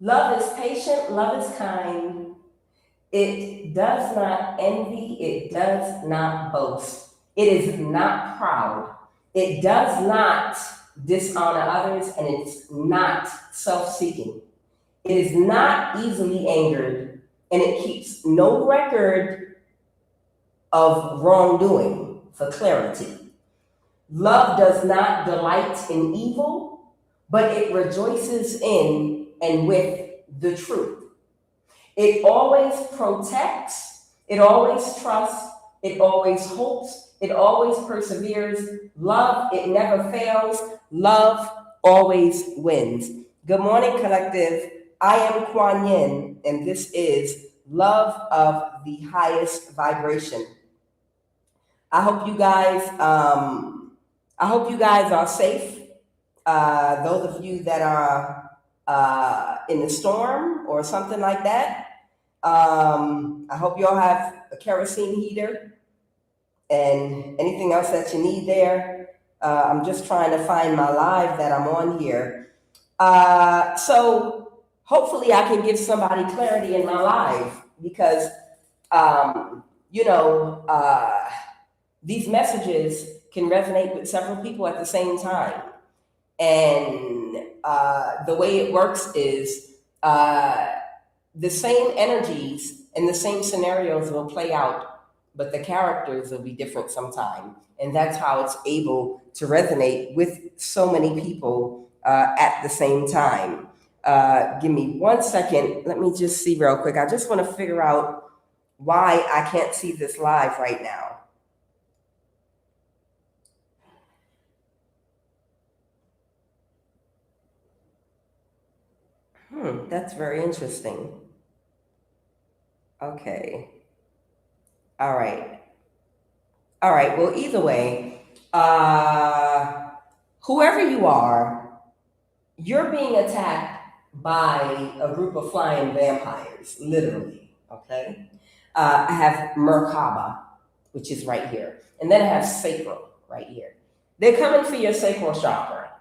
Love is patient, love is kind. It does not envy, it does not boast. It is not proud. It does not dishonor others, and it's not self seeking. It is not easily angered, and it keeps no record of wrongdoing for clarity. Love does not delight in evil, but it rejoices in and with the truth. It always protects, it always trusts, it always hopes, it always perseveres. Love, it never fails. Love always wins. Good morning, collective. I am Kuan Yin, and this is Love of the Highest Vibration. I hope you guys, I hope you guys are safe. Those of you that are in the storm or something like that, I hope you all have a kerosene heater and anything else that you need there. I'm just trying to find my live that I'm on here. So hopefully I can give somebody clarity in my live because, um, you know, these messages can resonate with several people at the same time. And the way it works is the same energies and the same scenarios will play out, but the characters will be different sometime. And that's how it's able to resonate with so many people at the same time. Give me 1 second. Let me just see real quick. I just want to figure out why I can't see this live right now. That's very interesting. Okay. All right. All right. Well, either way, whoever you are, you're being attacked by a group of flying vampires, literally. Okay. I have Merkaba, which is right here. And then I have sacral right here. They're coming for your sacral chakra.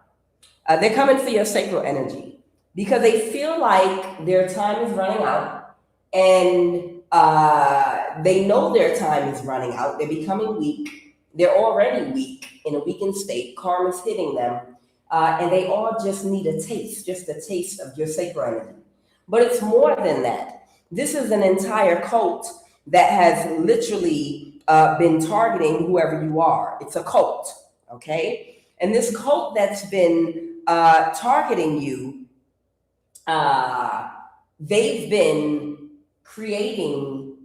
They're coming for your sacral energy because they feel like their time is running out and they know their time is running out. They're becoming weak. They're already weak in a weakened state. Karma's hitting them. And they all just need a taste, just a taste of your sacral energy. But it's more than that. This is an entire cult that has literally been targeting whoever you are. It's a cult, okay? And this cult that's been targeting you, they've been creating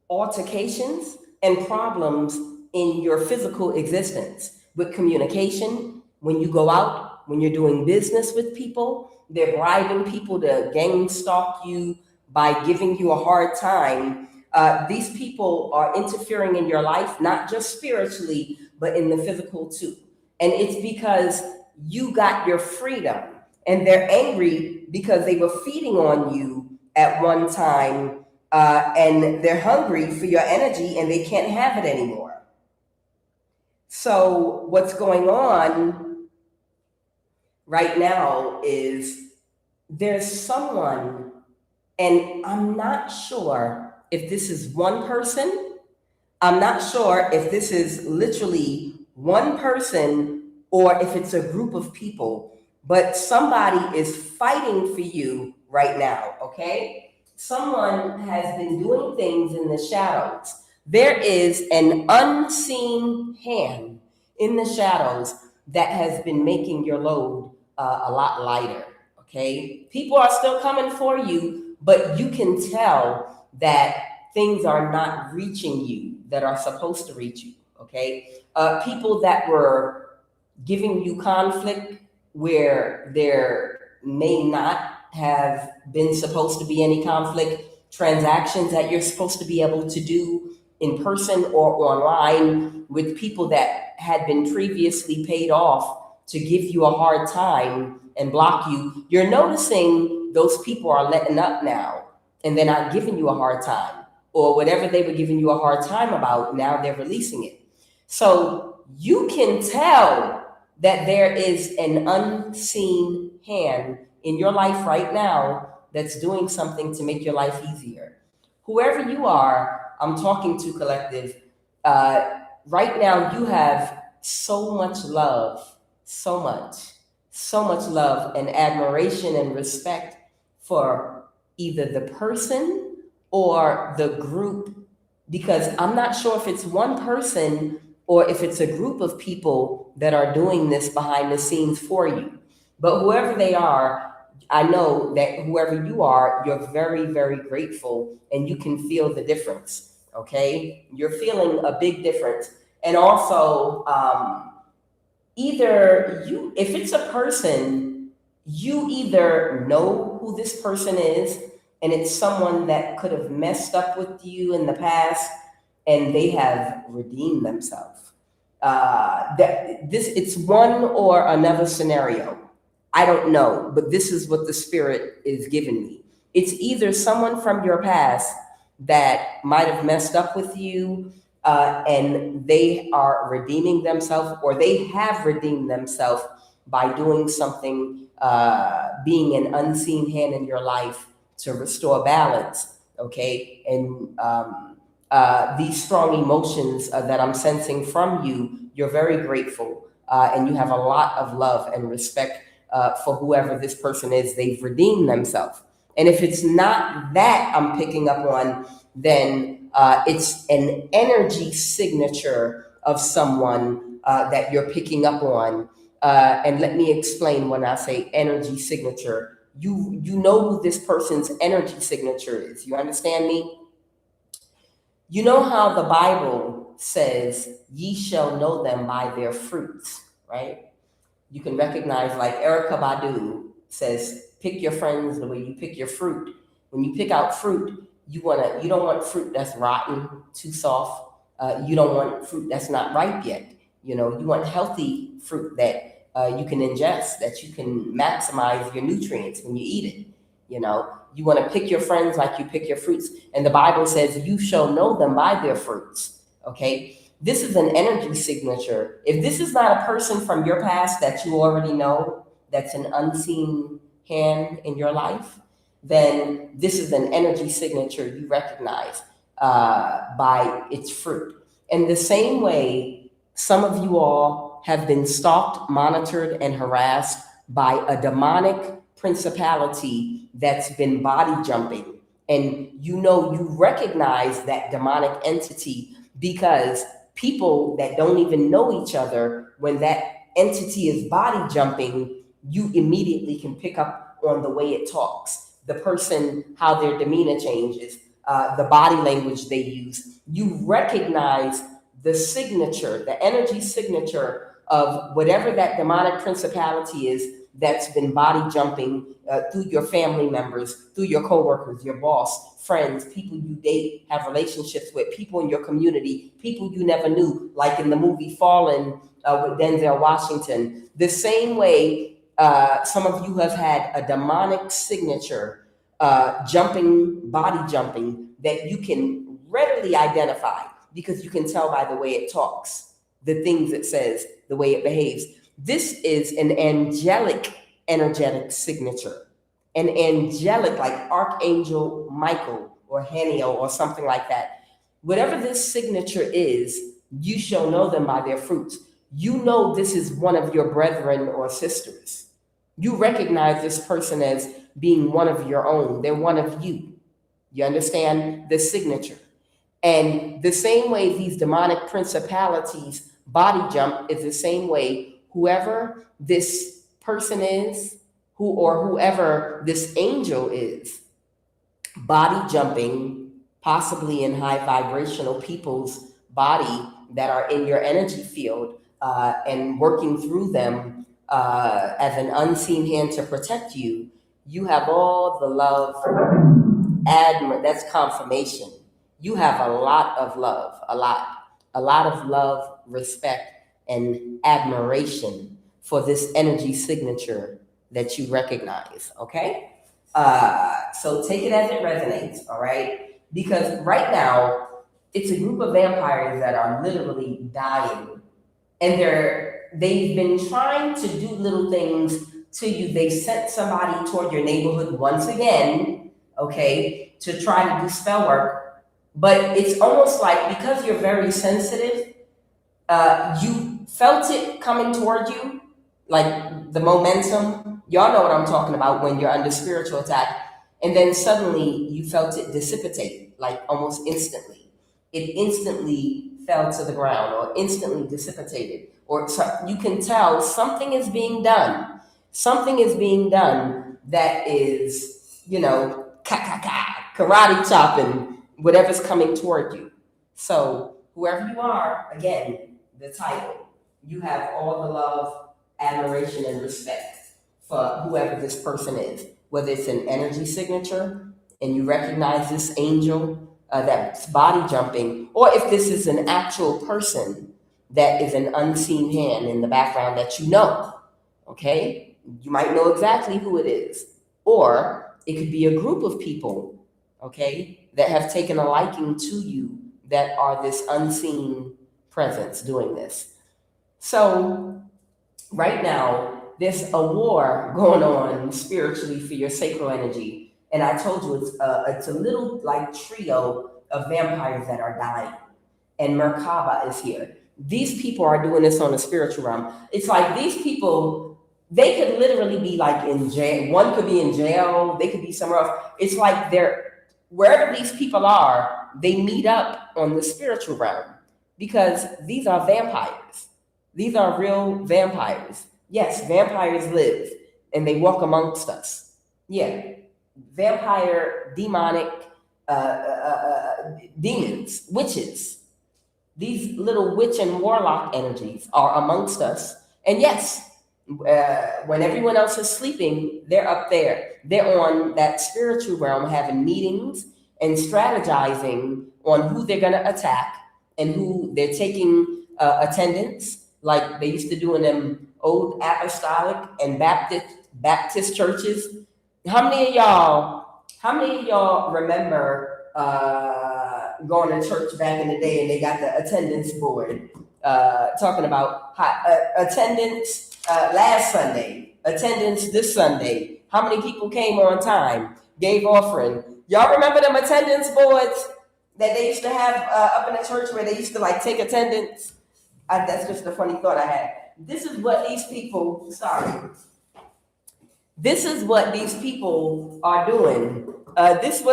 altercations and problems in your physical existence with communication. When you go out, when you're doing business with people, they're bribing people to gang stalk you by giving you a hard time. These people are interfering in your life, not just spiritually, but in the physical too. And it's because you got your freedom, and they're angry because they were feeding on you at one time, and they're hungry for your energy and they can't have it anymore. So what's going on right now is there's someone, and I'm not sure if this is one person. I'm not sure if this is literally one person or if it's a group of people, but somebody is fighting for you right now, okay? Someone has been doing things in the shadows. There is an unseen hand in the shadows that has been making your load a lot lighter, okay? People are still coming for you, but you can tell that things are not reaching you that are supposed to reach you, okay? People that were giving you conflict where there may not have been supposed to be any conflict, transactions that you're supposed to be able to do in person or online with people that had been previously paid off to give you a hard time and block you. You're noticing those people are letting up now and they're not giving you a hard time, or whatever they were giving you a hard time about, now they're releasing it. So you can tell that there is an unseen hand in your life right now that's doing something to make your life easier. Whoever you are, I'm talking to collective. Uh, right now, you have so much love, so much, so much love and admiration and respect for either the person or the group, because I'm not sure if it's one person or if it's a group of people that are doing this behind the scenes for you. But whoever they are, I know that whoever you are, you're very, very grateful and you can feel the difference. Okay. You're feeling a big difference. And also, either you, if it's a person, you either know who this person is and it's someone that could have messed up with you in the past and they have redeemed themselves. That this, it's one or another scenario. I don't know, but this is what the spirit is giving me. It's either someone from your past that might have messed up with you, and they are redeeming themselves, or they have redeemed themselves by doing something, being an unseen hand in your life to restore balance. Okay, and these strong emotions that I'm sensing from you, you're very grateful, and you have a lot of love and respect for whoever this person is. They've redeemed themselves. And if it's not that I'm picking up on, then it's an energy signature of someone that you're picking up on. And let me explain when I say energy signature. You know who this person's energy signature is. You understand me? You know how the Bible says, ye shall know them by their fruits, right? You can recognize, like Erica Badu says, pick your friends the way you pick your fruit. When you pick out fruit, you don't want fruit that's rotten, too soft. You don't want fruit that's not ripe yet. You know, you want healthy fruit that you can ingest, that you can maximize your nutrients when you eat it. You know, you want to pick your friends like you pick your fruits. And the Bible says, you shall know them by their fruits. Okay. This is an energy signature. If this is not a person from your past that you already know, that's an unseen hand in your life, then this is an energy signature you recognize by its fruit. In the same way, some of you all have been stalked, monitored, and harassed by a demonic principality that's been body jumping. And you know, you recognize that demonic entity because people that don't even know each other, when that entity is body jumping, you immediately can pick up on the way it talks, the person, how their demeanor changes, the body language they use. You recognize the signature, the energy signature of whatever that demonic principality is that's been body jumping through your family members, through your coworkers, your boss, friends, people you date, have relationships with, people in your community, people you never knew, like in the movie Fallen with Denzel Washington. The same way, some of you have had a demonic signature, body jumping, that you can readily identify because you can tell by the way it talks, the things it says, the way it behaves. This is an angelic energetic signature, an angelic, like Archangel Michael or Haniel or something like that. Whatever this signature is, you shall know them by their fruits. You know this is one of your brethren or sisters. You recognize this person as being one of your own. They're one of you. You understand the signature. And the same way these demonic principalities body jump is the same way whoever this person is, whoever this angel is, body jumping, possibly in high vibrational people's body that are in your energy field, and working through them as an unseen hand to protect you. You have all the love, that's confirmation. You have a lot of love, a lot of love, respect, and admiration for this energy signature that you recognize, okay? So take it as it resonates, all right? Because right now, it's a group of vampires that are literally dying. And they've been trying to do little things to you. They sent somebody toward your neighborhood once again, okay, to try to do spell work. But it's almost like because you're very sensitive, you felt it coming toward you, like the momentum. Y'all know what I'm talking about when you're under spiritual attack. And then suddenly you felt it dissipate, like almost instantly. It instantly fell to the ground or instantly dissipated. Or you can tell something is being done. Something is being done that is, karate chopping whatever's coming toward you. So whoever you are, again, the title, you have all the love, admiration, and respect for whoever this person is, whether it's an energy signature and you recognize this angel that's body jumping, or if this is an actual person that is an unseen hand in the background that you know, okay? You might know exactly who it is. Or it could be a group of people, okay, that have taken a liking to you that are this unseen presence doing this. So right now, there's a war going on spiritually for your sacral energy. And I told you it's a little like trio of vampires that are dying. And Merkaba is here. These people are doing this on the spiritual realm. It's like these people, they could literally be like in jail. One could be in jail. They could be somewhere else. It's like wherever these people are, they meet up on the spiritual realm because these are vampires. These are real vampires. Yes, vampires live and they walk amongst us. Yeah, vampire, demonic, demons, witches. These little witch and warlock energies are amongst us. And yes, when everyone else is sleeping, they're up there. They're on that spiritual realm having meetings and strategizing on who they're going to attack and who they're taking attendance, like they used to do in them old apostolic and Baptist churches. How many of y'all remember going to church back in the day and they got the attendance board talking about attendance last Sunday, attendance this Sunday, how many people came on time, gave offering. Y'all remember them attendance boards that they used to have up in the church where they used to like take attendance? That's just a funny thought I had. This is what these people are doing. This is what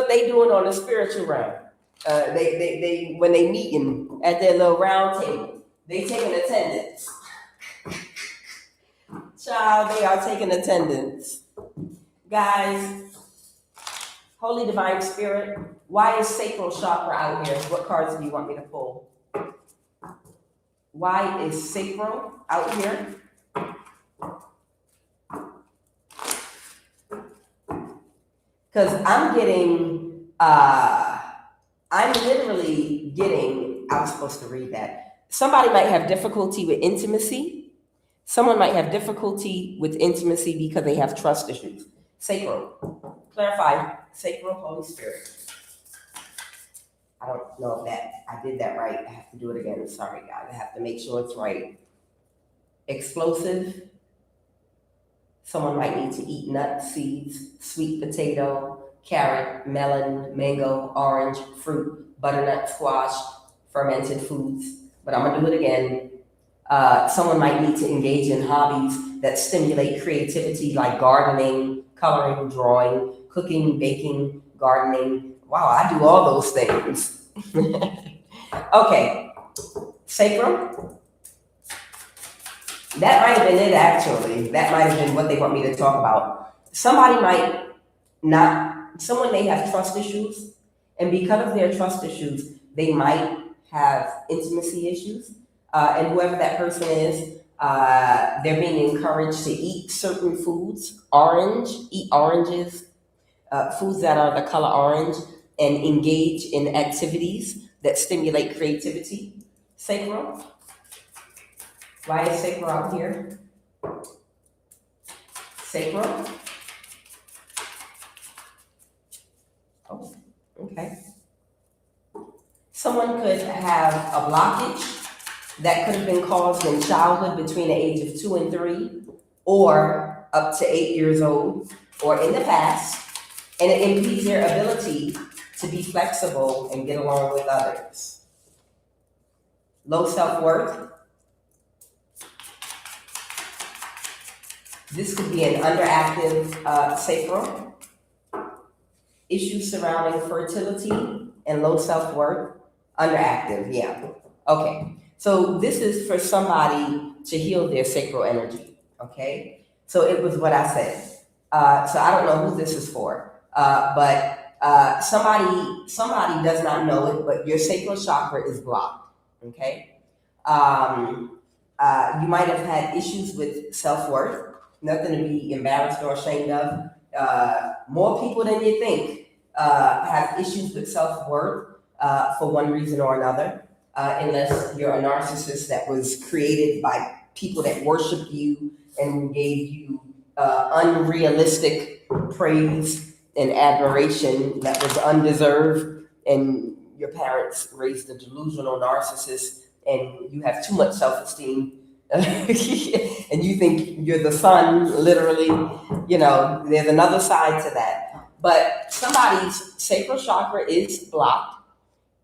they doing on the spiritual realm. They when they meeting at their little round table, they taking attendance. Child, they are taking attendance. Guys, Holy Divine Spirit, why is sacral chakra out here? What cards do you want me to pull? Why is sacral out here? Because I'm literally getting, I was supposed to read that. Somebody might have difficulty with intimacy. Someone might have difficulty with intimacy because they have trust issues. Sacral. Clarify. Sacral, Holy Spirit. I don't know if I did that right. I have to do it again. Sorry, guys. I have to make sure it's right. Explosive. Someone might need to eat nuts, seeds, sweet potato, carrot, melon, mango, orange, fruit, butternut, squash, fermented foods. But I'm going to do it again. Someone might need to engage in hobbies that stimulate creativity like gardening, coloring, drawing, cooking, baking, gardening. Wow, I do all those things. Okay, sacrum. That might have been it, actually. That might have been what they want me to talk about. Someone may have trust issues, and because of their trust issues, they might have intimacy issues. And whoever that person is, they're being encouraged to eat certain foods, eat oranges, foods that are the color orange, and engage in activities that stimulate creativity. Sacral. Why is sacral out here? Sacral. Oh, okay. Someone could have a blockage that could have been caused in childhood between the age of 2 and 3, or up to 8 years old or in the past, and it impedes their ability to be flexible and get along with others. Low self-worth. This could be an underactive sacral. Issues surrounding fertility and low self-worth. Underactive, yeah. Okay, so this is for somebody to heal their sacral energy, okay? So it was what I said. So I don't know who this is for, but somebody does not know it, but your sacral chakra is blocked, okay? You might have had issues with self-worth. Nothing to be embarrassed or ashamed of. More people than you think have issues with self-worth for one reason or another, unless you're a narcissist that was created by people that worship you and gave you unrealistic praise and admiration that was undeserved, and your parents raised a delusional narcissist, and you have too much self-esteem and you think you're the sun, literally. You know, there's another side to that. But somebody's sacral chakra is blocked,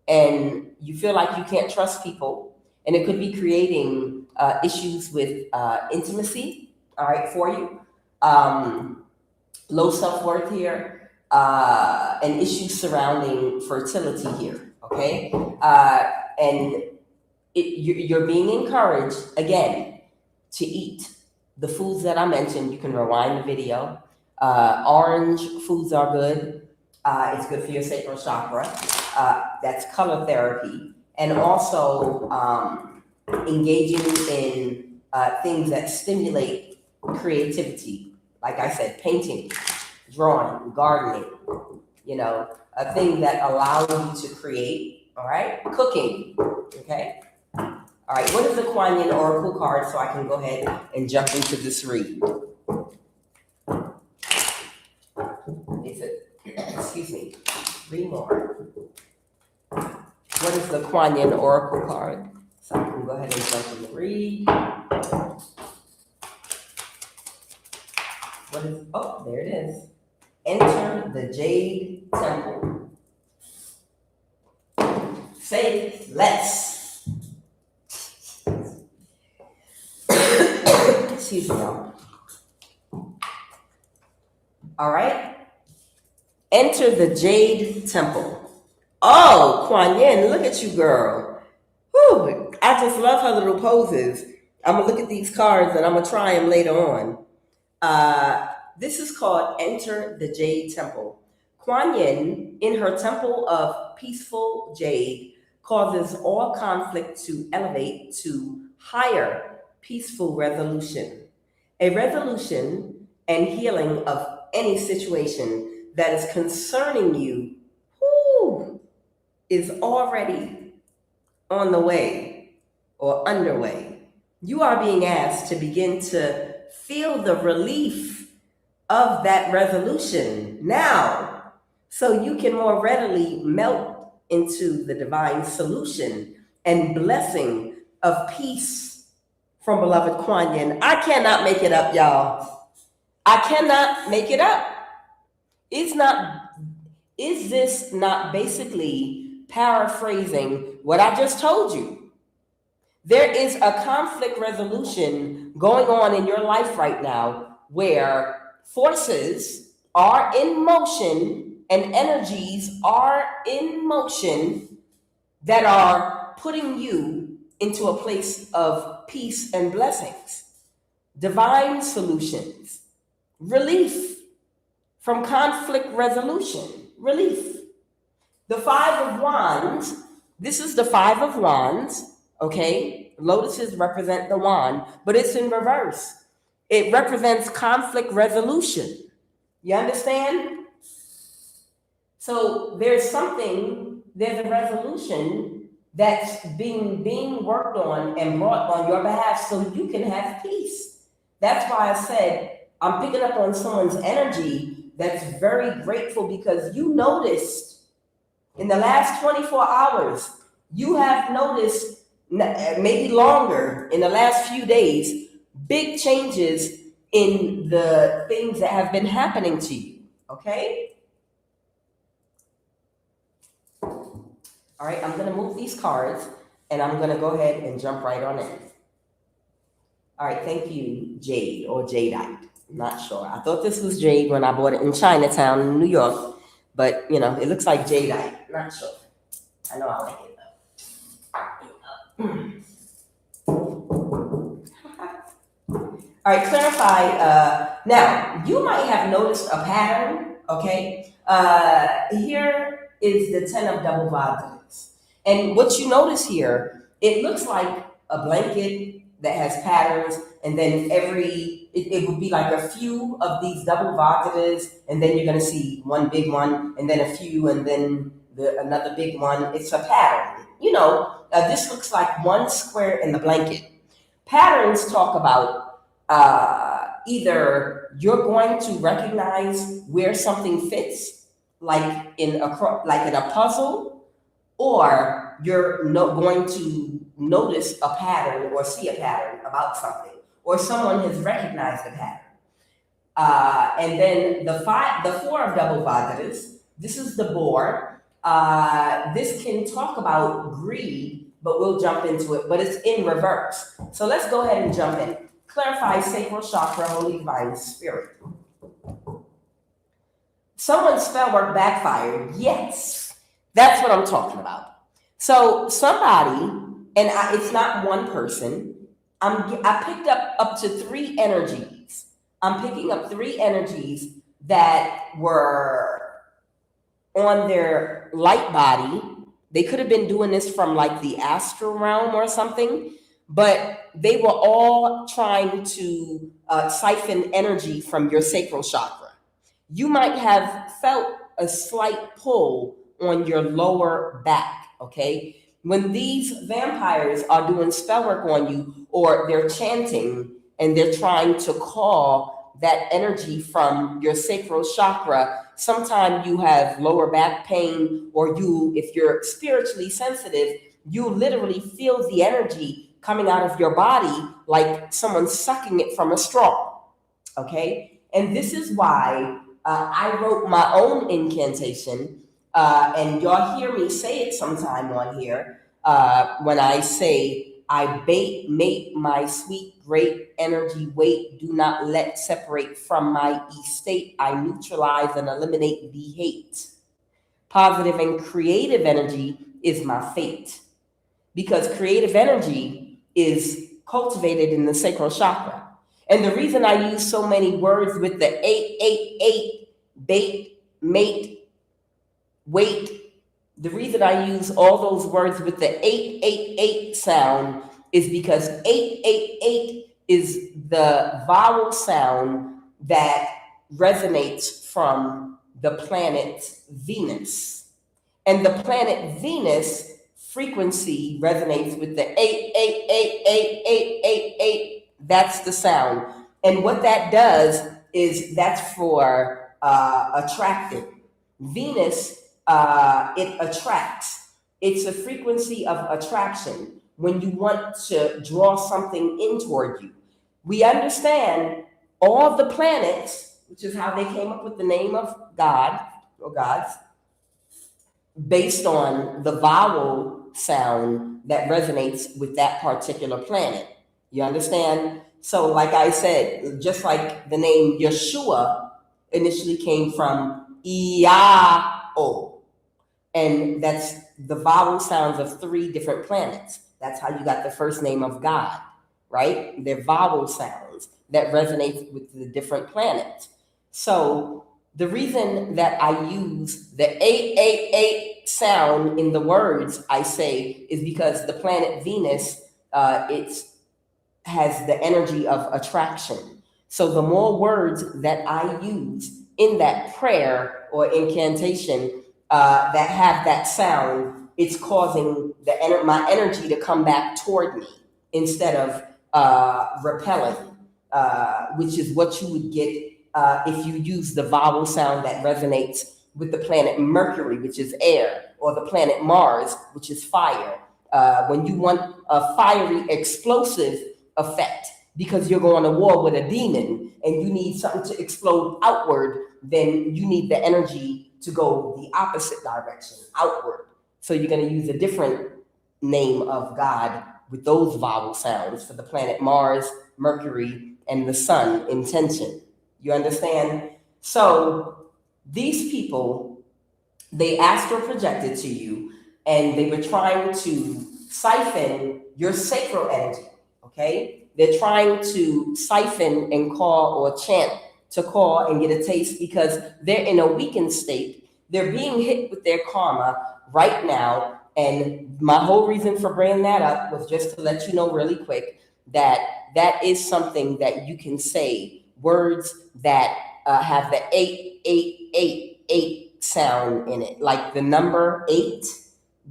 and you feel like you can't trust people, and it could be creating issues with intimacy, all right, for you. Low self-worth here, and issues surrounding fertility here, okay? And you're being encouraged, again, to eat the foods that I mentioned. You can rewind the video. Orange foods are good. It's good for your sacral chakra. That's color therapy. And also engaging in things that stimulate creativity. Like I said, painting, drawing, gardening, you know, a thing that allows you to create, all right? Cooking, okay? All right, what is the QUAN Oracle card, so I can go ahead and jump into this read? Is it, excuse me, 3 more. What is the QUAN Oracle card? So I can go ahead and jump in the read. What is, oh, there it is. Enter the Jade Temple. Say less. Excuse me, y'all. All right. Enter the Jade Temple. Oh, QUAN Yin, look at you, girl. Whew, I just love her little poses. I'm going to look at these cards and I'm going to try them later on. This is called Enter the Jade Temple. QUAN Yin, in her temple of peaceful jade, causes all conflict to elevate to higher peaceful resolution. A resolution and healing of any situation that is concerning you, is already on the way or underway. You are being asked to begin to feel the relief of that resolution now, so you can more readily melt into the divine solution and blessing of peace from beloved QUAN Yin. I cannot make it up, y'all. I cannot make it up. Is this not basically paraphrasing what I just told you? There is a conflict resolution going on in your life right now where forces are in motion and energies are in motion that are putting you into a place of peace and blessings, divine solutions, relief from conflict resolution, relief. The 5 of Wands, this is the 5 of Wands, okay? Lotuses represent the wand, but it's in reverse. It represents conflict resolution. You understand? So there's a resolution that's being worked on and brought on your behalf so you can have peace. That's why I said I'm picking up on someone's energy that's very grateful, because you noticed in the last 24 hours, you have noticed, maybe longer, in the last few days, big changes in the things that have been happening to you, okay? All right, I'm gonna move these cards and I'm gonna go ahead and jump right on in. All right, thank you, Jade or Jadeite. I'm not sure. I thought this was Jade when I bought it in Chinatown in New York, but you know, it looks like Jadeite. Not sure. I know I like it though. All right, clarify. Now, you might have noticed a pattern, okay? Here is the 10 of double positives. And what you notice here, it looks like a blanket that has patterns, and then it would be like a few of these double positives, and then you're gonna see one big one, and then a few, and then another big one. It's a pattern. You know, this looks like one square in the blanket. Patterns talk about either you're going to recognize where something fits, like in a puzzle, or you're going to notice a pattern or see a pattern about something, or someone has recognized the pattern. And then the 4 of double positives. This is the boar. This can talk about greed, but we'll jump into it. But it's in reverse. So let's go ahead and jump in. Clarify sacral chakra, Holy Divine Spirit. Someone's spell work backfired. Yes, that's what I'm talking about. So somebody, and it's not one person. I picked up to 3 energies. I'm picking up 3 energies that were on their light body. They could have been doing this from like the astral realm or something, but they were all trying to siphon energy from your sacral chakra. You might have felt a slight pull on your lower back, okay? When these vampires are doing spell work on you, or they're chanting and they're trying to call that energy from your sacral chakra, sometimes you have lower back pain, or if you're spiritually sensitive, you literally feel the energy coming out of your body like someone's sucking it from a straw, okay? And this is why I wrote my own incantation, and y'all hear me say it sometime on here, when I say, I mate my sweet, great energy weight, do not let separate from my estate, I neutralize and eliminate the hate. Positive and creative energy is my fate, because creative energy is cultivated in the sacral chakra. And the reason I use so many words with the 888, bait, mate, wait, the reason I use all those words with the 888 sound is because 888 is the vowel sound that resonates from the planet Venus. And the planet Venus frequency resonates with the 8888888. That's the sound. And what that does is that's for attracting. Venus, it attracts. It's a frequency of attraction when you want to draw something in toward you. We understand all the planets, which is how they came up with the name of God or gods, based on the vowel sound that resonates with that particular planet. You understand? So like I said, just like the name Yeshua initially came from Ia-O, and that's the vowel sounds of 3 different planets. That's how you got the first name of God, right? They're vowel sounds that resonate with the different planets. So the reason that I use the 888 sound in the words I say is because the planet Venus, it has the energy of attraction. So the more words that I use in that prayer or incantation that have that sound, it's causing my energy to come back toward me instead of repelling, which is what you would get if you use the vowel sound that resonates with the planet Mercury, which is air, or the planet Mars, which is fire. When you want a fiery, explosive effect, because you're going to war with a demon and you need something to explode outward, then you need the energy to go the opposite direction, outward. So you're going to use a different name of God with those vowel sounds for the planet Mars, Mercury, and the sun, intention. You understand? So these people, they astral projected to you and they were trying to siphon your sacral energy, okay? They're trying to siphon and call or chant to call and get a taste because they're in a weakened state. They're being hit with their karma right now. And my whole reason for bringing that up was just to let you know really quick that that is something that you can say, words that have the 8 sound in it, like the number 8,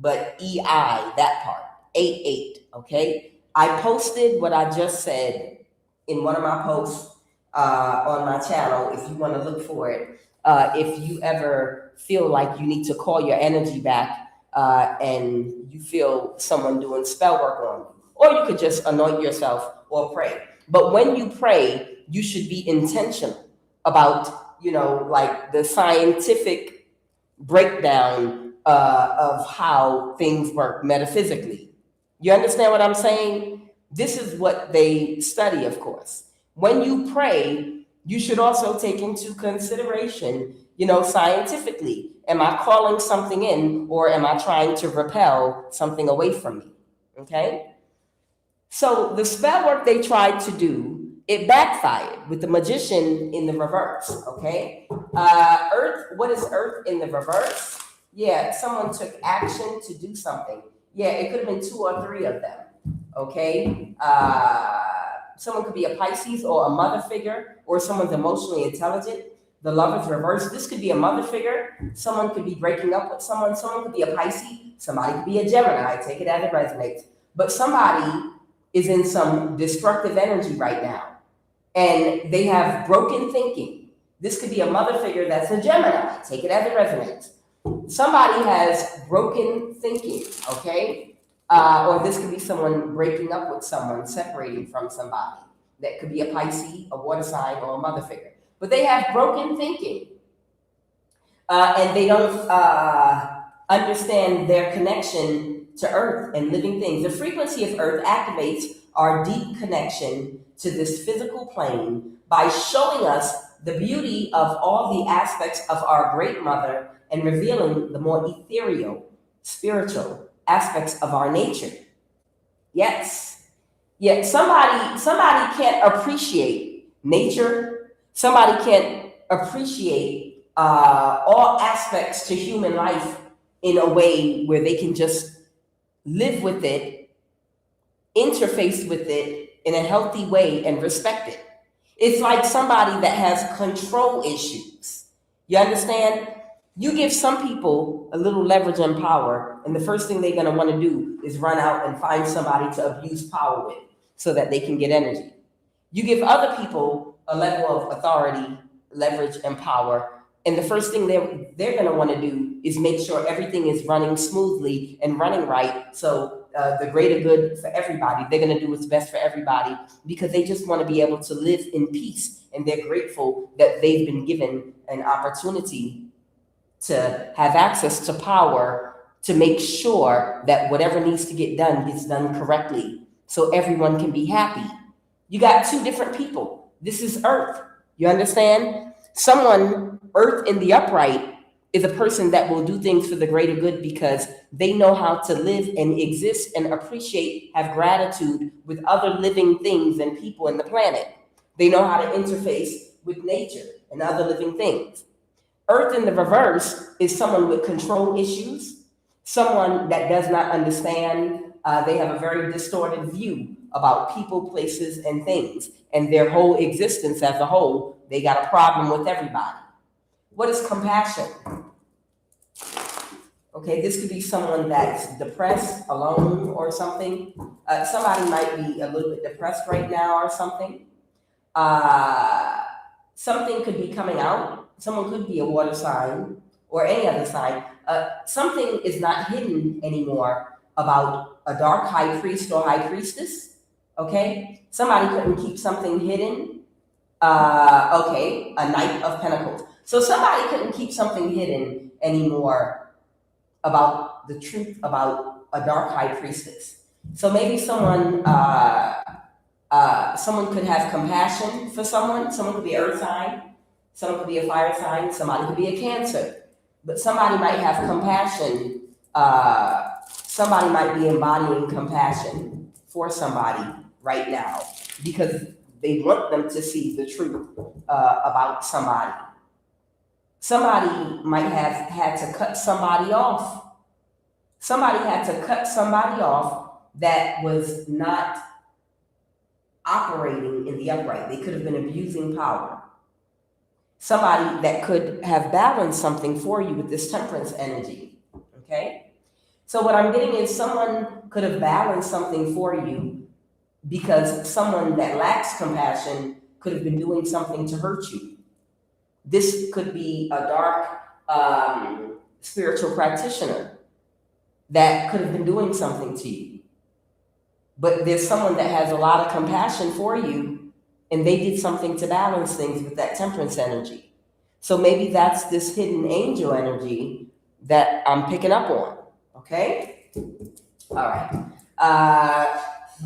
but EI, that part, 8, okay? I posted what I just said in one of my posts on my channel, if you want to look for it. If you ever feel like you need to call your energy back and you feel someone doing spell work on you, or you could just anoint yourself or pray. But when you pray, you should be intentional about, like the scientific breakdown of how things work metaphysically. You understand what I'm saying? This is what they study, of course. When you pray, you should also take into consideration, scientifically, am I calling something in or am I trying to repel something away from me? Okay? So the spell work they tried to do, it backfired with the magician in the reverse, okay? Earth, what is Earth in the reverse? Yeah, someone took action to do something. Yeah, it could have been 2 or 3 of them, okay? Someone could be a Pisces or a mother figure, or someone's emotionally intelligent. The Lover's reverse, this could be a mother figure. Someone could be breaking up with someone. Someone could be a Pisces. Somebody could be a Gemini. Take it as it resonates. But somebody is in some destructive energy right now, and they have broken thinking. This could be a mother figure that's a Gemini. Take it as it resonates. Somebody has broken thinking, okay? Or this could be someone breaking up with someone, separating from somebody. That could be a Pisces, a water sign, or a mother figure. But they have broken thinking. And they don't understand their connection to Earth and living things. The frequency of Earth activates our deep connection to this physical plane by showing us the beauty of all the aspects of our Great Mother and revealing the more ethereal, spiritual aspects of our nature. Yes. Yet somebody can't appreciate nature. Somebody can't appreciate all aspects to human life in a way where they can just live with it, interface with it in a healthy way and respect it. It's like somebody that has control issues. You understand? You give some people a little leverage and power, and the first thing they're going to want to do is run out and find somebody to abuse power with so that they can get energy. You give other people a level of authority, leverage, and power, and the first thing they're going to want to do is make sure everything is running smoothly and running right. So the greater good for everybody, they're going to do what's best for everybody because they just want to be able to live in peace. And they're grateful that they've been given an opportunity to have access to power to make sure that whatever needs to get done gets done correctly so everyone can be happy. You got 2 different people. This is Earth. You understand? Someone, Earth in the upright, is a person that will do things for the greater good because they know how to live and exist and appreciate, have gratitude with other living things and people in the planet. They know how to interface with nature and other living things. Earth in the reverse is someone with control issues, someone that does not understand. They have a very distorted view about people, places, and things, and their whole existence as a whole. They got a problem with everybody. What is compassion? Okay, this could be someone that's depressed, alone, or something. Somebody might be a little bit depressed right now or something. Something could be coming out. Someone could be a water sign or any other sign. Something is not hidden anymore about a dark high priest or high priestess. Okay? Somebody couldn't keep something hidden. Okay, a Knight of Pentacles. So somebody couldn't keep something hidden anymore about the truth about a dark high priestess. So maybe someone could have compassion for someone. Someone could be earth sign. Someone could be a fire sign. Somebody could be a Cancer. But somebody might have compassion. Somebody might be embodying compassion for somebody right now because they want them to see the truth about somebody. Somebody might have had to cut somebody off. Somebody had to cut somebody off that was not operating in the upright. They could have been abusing power. Somebody that could have balanced something for you with this temperance energy. Okay? So what I'm getting is someone could have balanced something for you because someone that lacks compassion could have been doing something to hurt you. This could be a dark spiritual practitioner that could have been doing something to you. But there's someone that has a lot of compassion for you, and they did something to balance things with that temperance energy. So maybe that's this hidden angel energy that I'm picking up on. Okay? All right.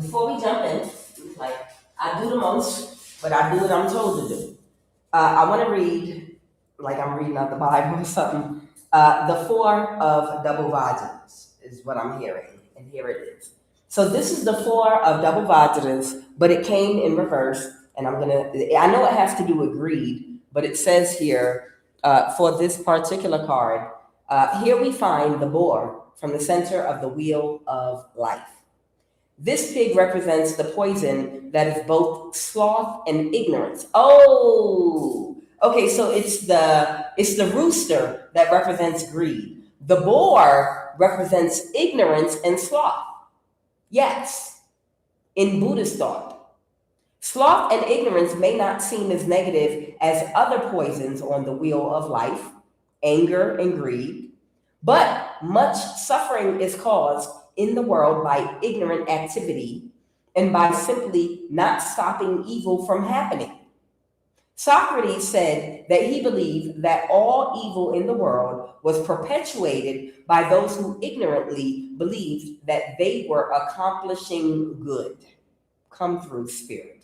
Before we jump in, like I do the most, but I do what I'm told to do. I want to read, like I'm reading out the Bible or something. The Four of Double Vajras is what I'm hearing, and here it is. So this is the Four of Double Vajras, but it came in reverse, and I know it has to do with greed, but it says here, for this particular card, here we find the boar from the center of the wheel of life. This pig represents the poison that is both sloth and ignorance. Oh, okay, so it's the rooster that represents greed. The boar represents ignorance and sloth. Yes, in Buddhist thought. Sloth and ignorance may not seem as negative as other poisons on the wheel of life, anger and greed, but much suffering is caused in the world by ignorant activity and by simply not stopping evil from happening. Socrates said that he believed that all evil in the world was perpetuated by those who ignorantly believed that they were accomplishing good. Come through, Spirit.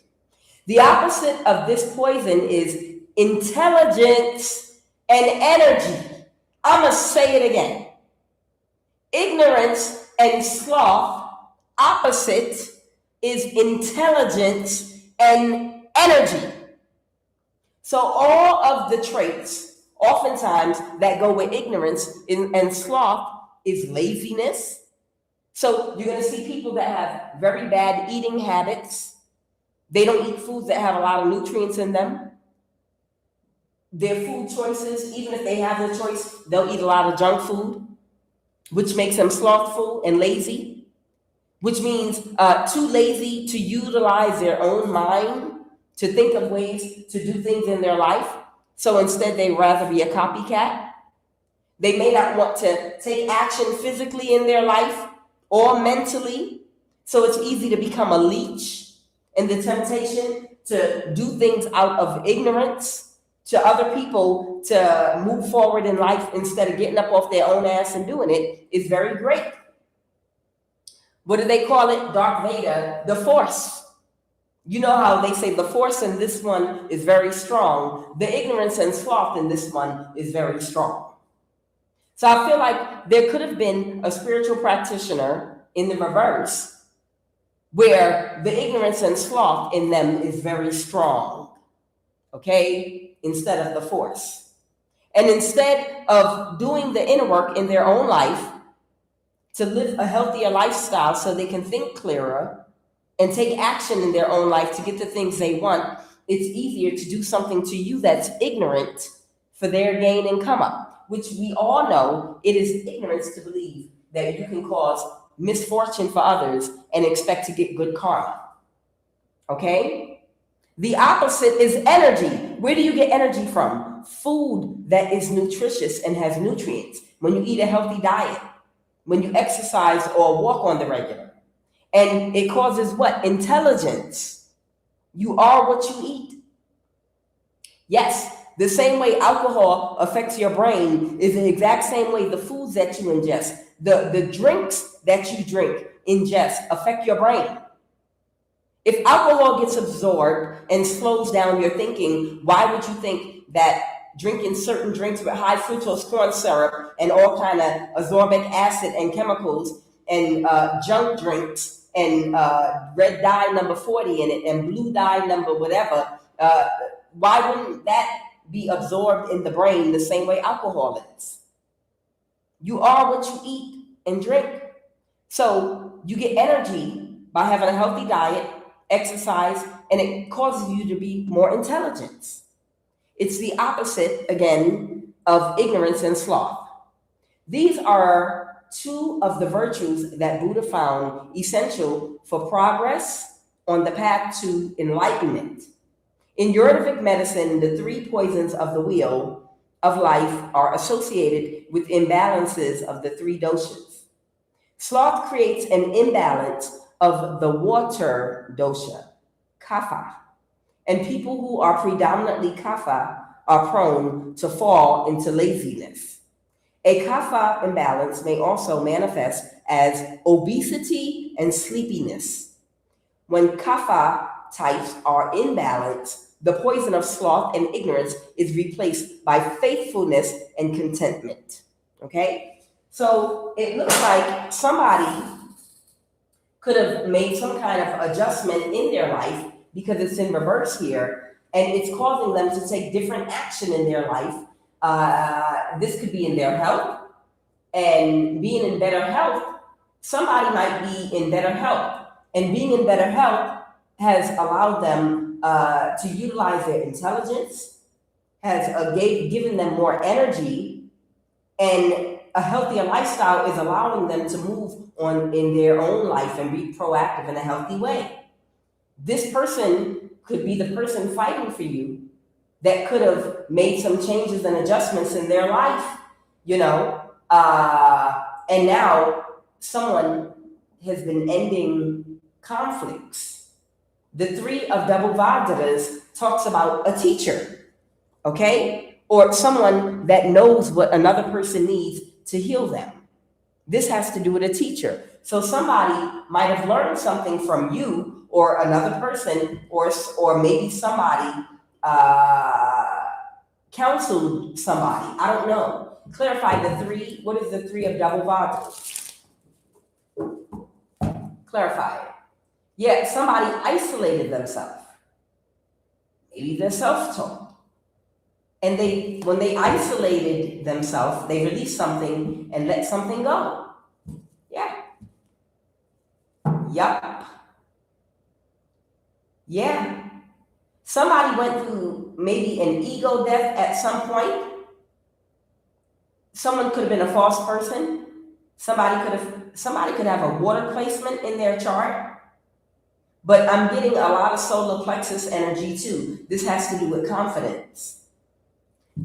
The opposite of this poison is intelligence and energy. I'm going to say it again. Ignorance and sloth, opposite is intelligence and energy. So all of the traits, oftentimes, that go with ignorance and sloth is laziness. So you're going to see people that have very bad eating habits. They don't eat foods that have a lot of nutrients in them. Their food choices, even if they have the choice, they'll eat a lot of junk food, which makes them slothful and lazy, which means too lazy to utilize their own mind to think of ways to do things in their life. So instead, they'd rather be a copycat. They may not want to take action physically in their life or mentally. So it's easy to become a leech in the temptation to do things out of ignorance to other people to move forward in life instead of getting up off their own ass and doing it is very great. What do they call it? Darth Vader, the Force. You know how they say the Force in this one is very strong. The ignorance and sloth in this one is very strong. So I feel like there could have been a spiritual practitioner in the reverse where the ignorance and sloth in them is very strong. Okay? Instead of the Force. And instead of doing the inner work in their own life to live a healthier lifestyle so they can think clearer and take action in their own life to get the things they want, it's easier to do something to you that's ignorant for their gain and come up, which we all know it is ignorance to believe that you can cause misfortune for others and expect to get good karma. Okay? The opposite is energy. Where do you get energy from? Food that is nutritious and has nutrients. When you eat a healthy diet, when you exercise or walk on the regular. And it causes what? Intelligence. You are what you eat. Yes, the same way alcohol affects your brain is the exact same way the foods that you ingest, the drinks that you drink, ingest, affect your brain. If alcohol gets absorbed and slows down your thinking, why would you think that drinking certain drinks with high fructose corn syrup and all kind of ascorbic acid and chemicals and junk drinks and red dye number 40 in it and blue dye number whatever, why wouldn't that be absorbed in the brain the same way alcohol is? You are what you eat and drink. So you get energy by having a healthy diet, exercise, and it causes you to be more intelligent. It's the opposite, again, of ignorance and sloth. These are two of the virtues that Buddha found essential for progress on the path to enlightenment. In Ayurvedic medicine, the three poisons of the wheel of life are associated with imbalances of the three doshas. Sloth creates an imbalance of the water dosha, kapha, and people who are predominantly kapha are prone to fall into laziness. A kapha imbalance may also manifest as obesity and sleepiness. When kapha types are in balance, the poison of sloth and ignorance is replaced by faithfulness and contentment. Okay? So it looks like somebody could have made some kind of adjustment in their life because it's in reverse here, and it's causing them to take different action in their life. This could be in their health, and being in better health, somebody might be in better health, and being in better health has allowed them to utilize their intelligence, has given them more energy, and a healthier lifestyle is allowing them to move on in their own life and be proactive in a healthy way. This person could be the person fighting for you that could have made some changes and adjustments in their life, and now someone has been ending conflicts. The three of double Vajras talks about a teacher, okay? Or someone that knows what another person needs to heal them. This has to do with a teacher. So somebody might have learned something from you or another person, or maybe somebody counseled somebody. I don't know. Clarify the three. What is the three of double Vajras? Clarify it. Yeah, somebody isolated themselves. Maybe they're self-taught. And when they isolated themselves, they released something and let something go. Yeah. Yup. Yeah. Somebody went through maybe an ego death at some point. Someone could have been a false person. Somebody could have a water placement in their chart. But I'm getting a lot of solar plexus energy too. This has to do with confidence.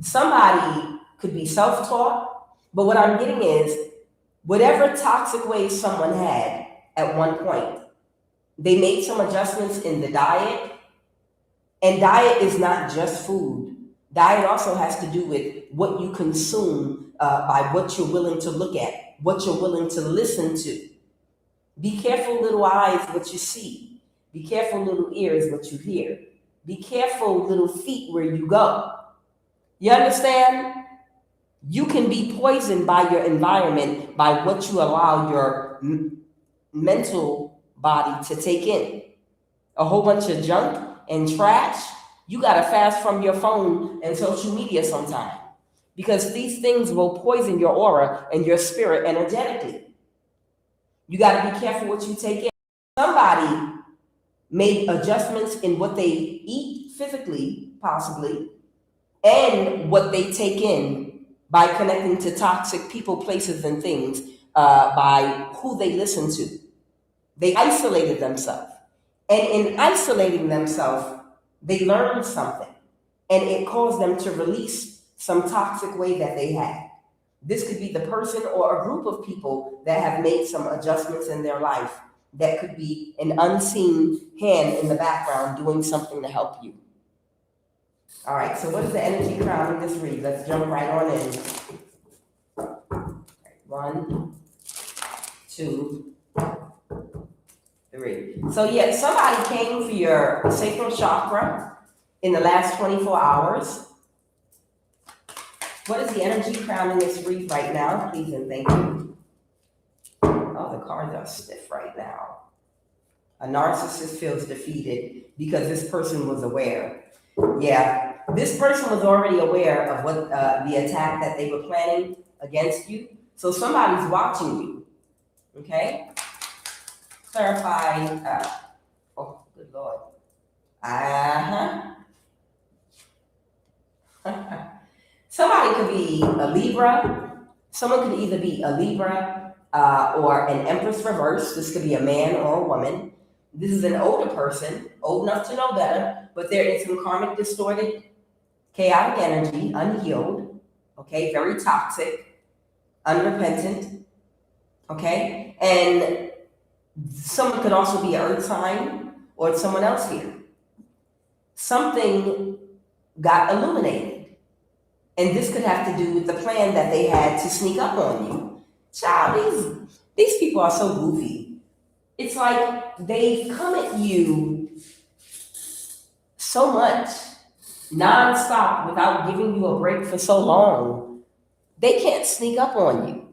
Somebody could be self-taught, but what I'm getting is whatever toxic ways someone had at one point, they made some adjustments in the diet. And diet is not just food. Diet also has to do with what you consume by what you're willing to look at, what you're willing to listen to. Be careful, little eyes, what you see. Be careful, little ears, what you hear. Be careful, little feet, where you go. You understand? You can be poisoned by your environment, by what you allow your mental body to take in. A whole bunch of junk and trash. You got to fast from your phone and social media sometime, because these things will poison your aura and your spirit energetically. You got to be careful what you take in. Somebody made adjustments in what they eat physically, possibly, and what they take in by connecting to toxic people, places, and things, by who they listen to. They isolated themselves. And in isolating themselves, they learned something. And it caused them to release some toxic way that they had. This could be the person or a group of people that have made some adjustments in their life that could be an unseen hand in the background doing something to help you. All right, so what is the energy crowning this read? Let's jump right on in. 1, 2, 3. So yeah, somebody came for your sacral chakra in the last 24 hours. What is the energy crowning this read right now? Please and thank you. Oh, the cards are stiff right now. A narcissist feels defeated because this person was aware. Yeah, this person was already aware of what the attack that they were planning against you. So somebody's watching you, okay? Clarify, oh, good Lord. Somebody could be a Libra. Someone could either be a Libra or an Empress reverse. This could be a man or a woman. This is an older person, old enough to know better, but they're in some karmic, distorted, chaotic energy, unhealed, okay, very toxic, unrepentant, okay? And someone could also be an earth sign or it's someone else here. Something got illuminated. And this could have to do with the plan that they had to sneak up on you. Child, these people are so goofy. It's like they come at you so much, nonstop, without giving you a break for so long. They can't sneak up on you.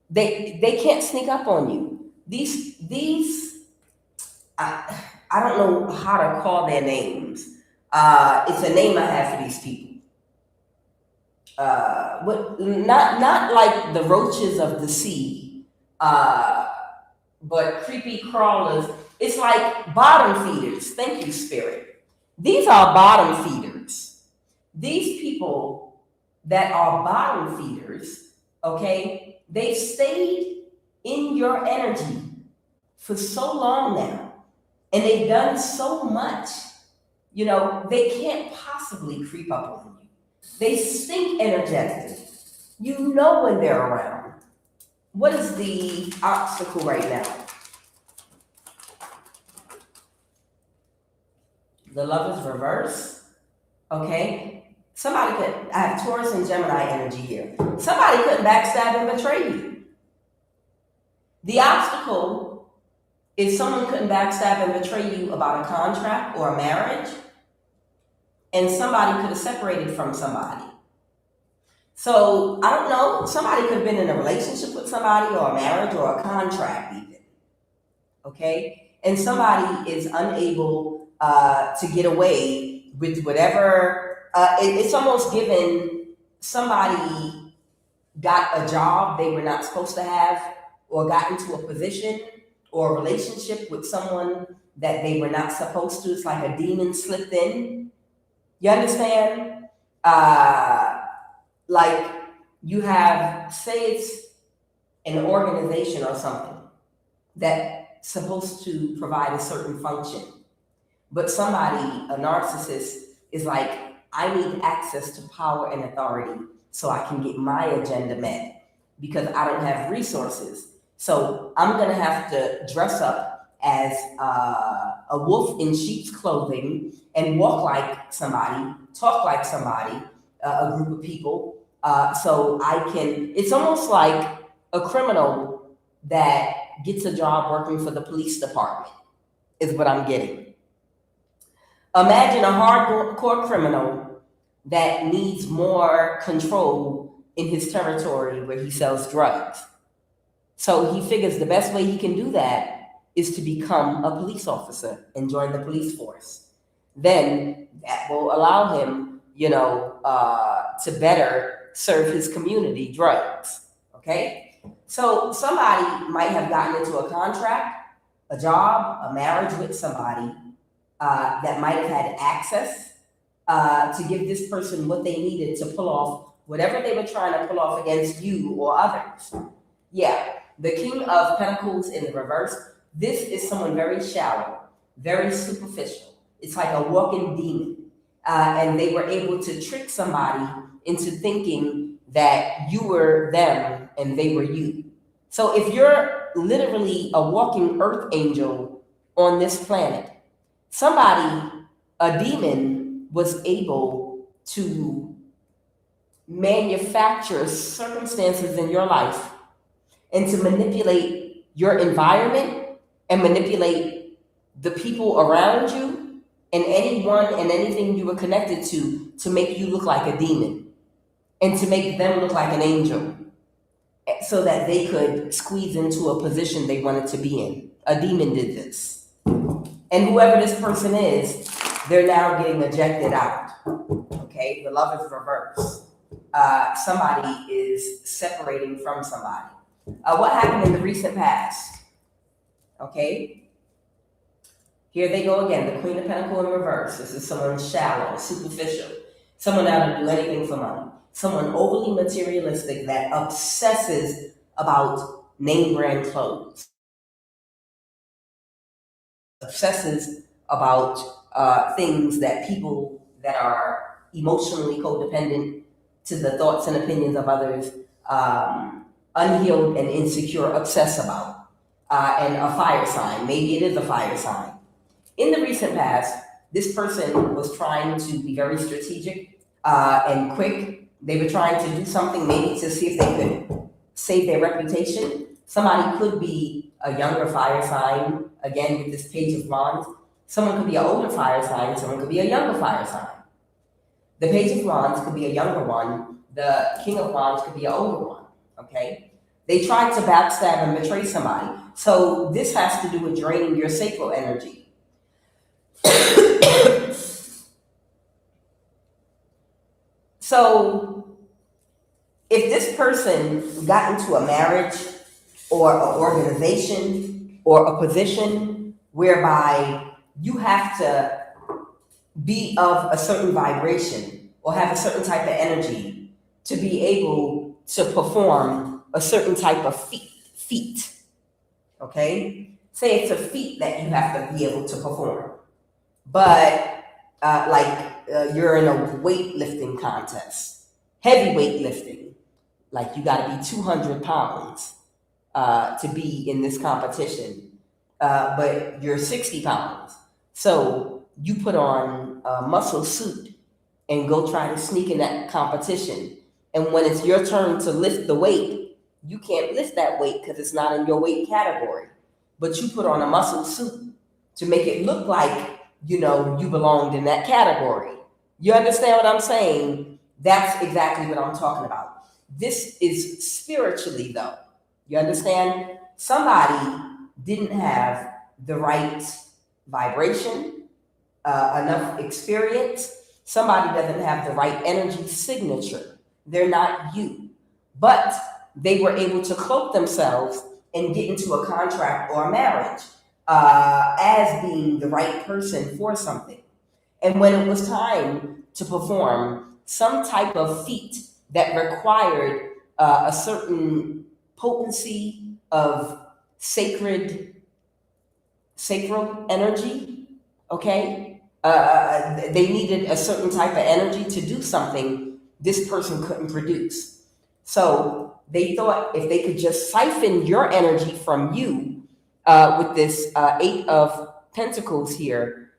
They can't sneak up on you. These I don't know how to call their names. It's a name I have for these people. Not like the roaches of the sea, but creepy crawlers. It's like bottom feeders. Thank you, Spirit. These are bottom feeders. These people that are bottom feeders, okay, they've stayed in your energy for so long now, and they've done so much, you know, they can't possibly creep up on you. They stink energetically. You know when they're around. What is the obstacle right now? The Lovers reverse, okay? Somebody could, I have Taurus and Gemini energy here. Somebody could backstab and betray you. The obstacle is someone couldn't backstab and betray you about a contract or a marriage, and somebody could have separated from somebody. So, I don't know, somebody could have been in a relationship with somebody or a marriage or a contract even, okay? And somebody is unable to get away with whatever, it's almost given somebody got a job they were not supposed to have, or got into a position or a relationship with someone that they were not supposed to. It's like a demon slipped in. You understand? Like you have, say it's an organization or something that's supposed to provide a certain function, but somebody, a narcissist, is like, I need access to power and authority so I can get my agenda met because I don't have resources. So I'm gonna have to dress up as a wolf in sheep's clothing and walk like somebody, talk like somebody, a group of people, so I can, it's almost like a criminal that gets a job working for the police department, is what I'm getting. Imagine a hardcore criminal that needs more control in his territory where he sells drugs. So he figures the best way he can do that is to become a police officer and join the police force. Then that will allow him, you know, to better serve his community drugs, okay? So somebody might have gotten into a contract, a job, a marriage with somebody that might have had access to give this person what they needed to pull off whatever they were trying to pull off against you or others. Yeah, the King of Pentacles in the reverse, this is someone very shallow, very superficial. It's like a walking demon. And they were able to trick somebody into thinking that you were them and they were you. So if you're literally a walking earth angel on this planet. Somebody, a demon, was able to manufacture circumstances in your life and to manipulate your environment and manipulate the people around you and anyone and anything you were connected to make you look like a demon and to make them look like an angel so that they could squeeze into a position they wanted to be in. A demon did this. And whoever this person is, they're now getting ejected out. Okay, the love is reversed. Somebody is separating from somebody. What happened in the recent past? Okay, here they go again, the Queen of Pentacles in reverse. This is someone shallow, superficial, someone out to do anything for money, someone overly materialistic that obsesses about name brand clothes, obsesses about things that people that are emotionally codependent to the thoughts and opinions of others, unhealed and insecure, obsess about. And a fire sign, maybe it is a fire sign. In the recent past, this person was trying to be very strategic and quick. They were trying to do something maybe to see if they could save their reputation. Somebody could be a younger fire sign, again with this Page of Wands. Someone could be an older fire sign, someone could be a younger fire sign. The Page of Wands could be a younger one, the King of Wands could be an older one, okay? They tried to backstab and betray somebody. So this has to do with draining your sacral energy. So if this person got into a marriage or an organization or a position whereby you have to be of a certain vibration or have a certain type of energy to be able to perform a certain type of feat, okay? Say it's a feat that you have to be able to perform, but you're in a weightlifting contest, heavy weightlifting, like you got to be 200 pounds to be in this competition, but you're 60 pounds. So you put on a muscle suit and go try to sneak in that competition. And when it's your turn to lift the weight, you can't lift that weight because it's not in your weight category. But you put on a muscle suit to make it look like, you belonged in that category. You understand what I'm saying? That's exactly what I'm talking about. This is spiritually, though. You understand? Somebody didn't have the right vibration, enough experience. Somebody doesn't have the right energy signature. They're not you. But they were able to cloak themselves and get into a contract or a marriage as being the right person for something. And when it was time to perform some type of feat that required a certain potency of sacral energy, okay? They needed a certain type of energy to do something this person couldn't produce. So they thought if they could just siphon your energy from you with this Eight of Pentacles here,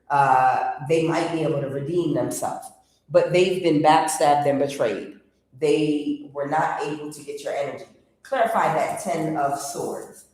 they might be able to redeem themselves. But they've been backstabbed and betrayed. They were not able to get your energy. Clarify that Ten of Swords.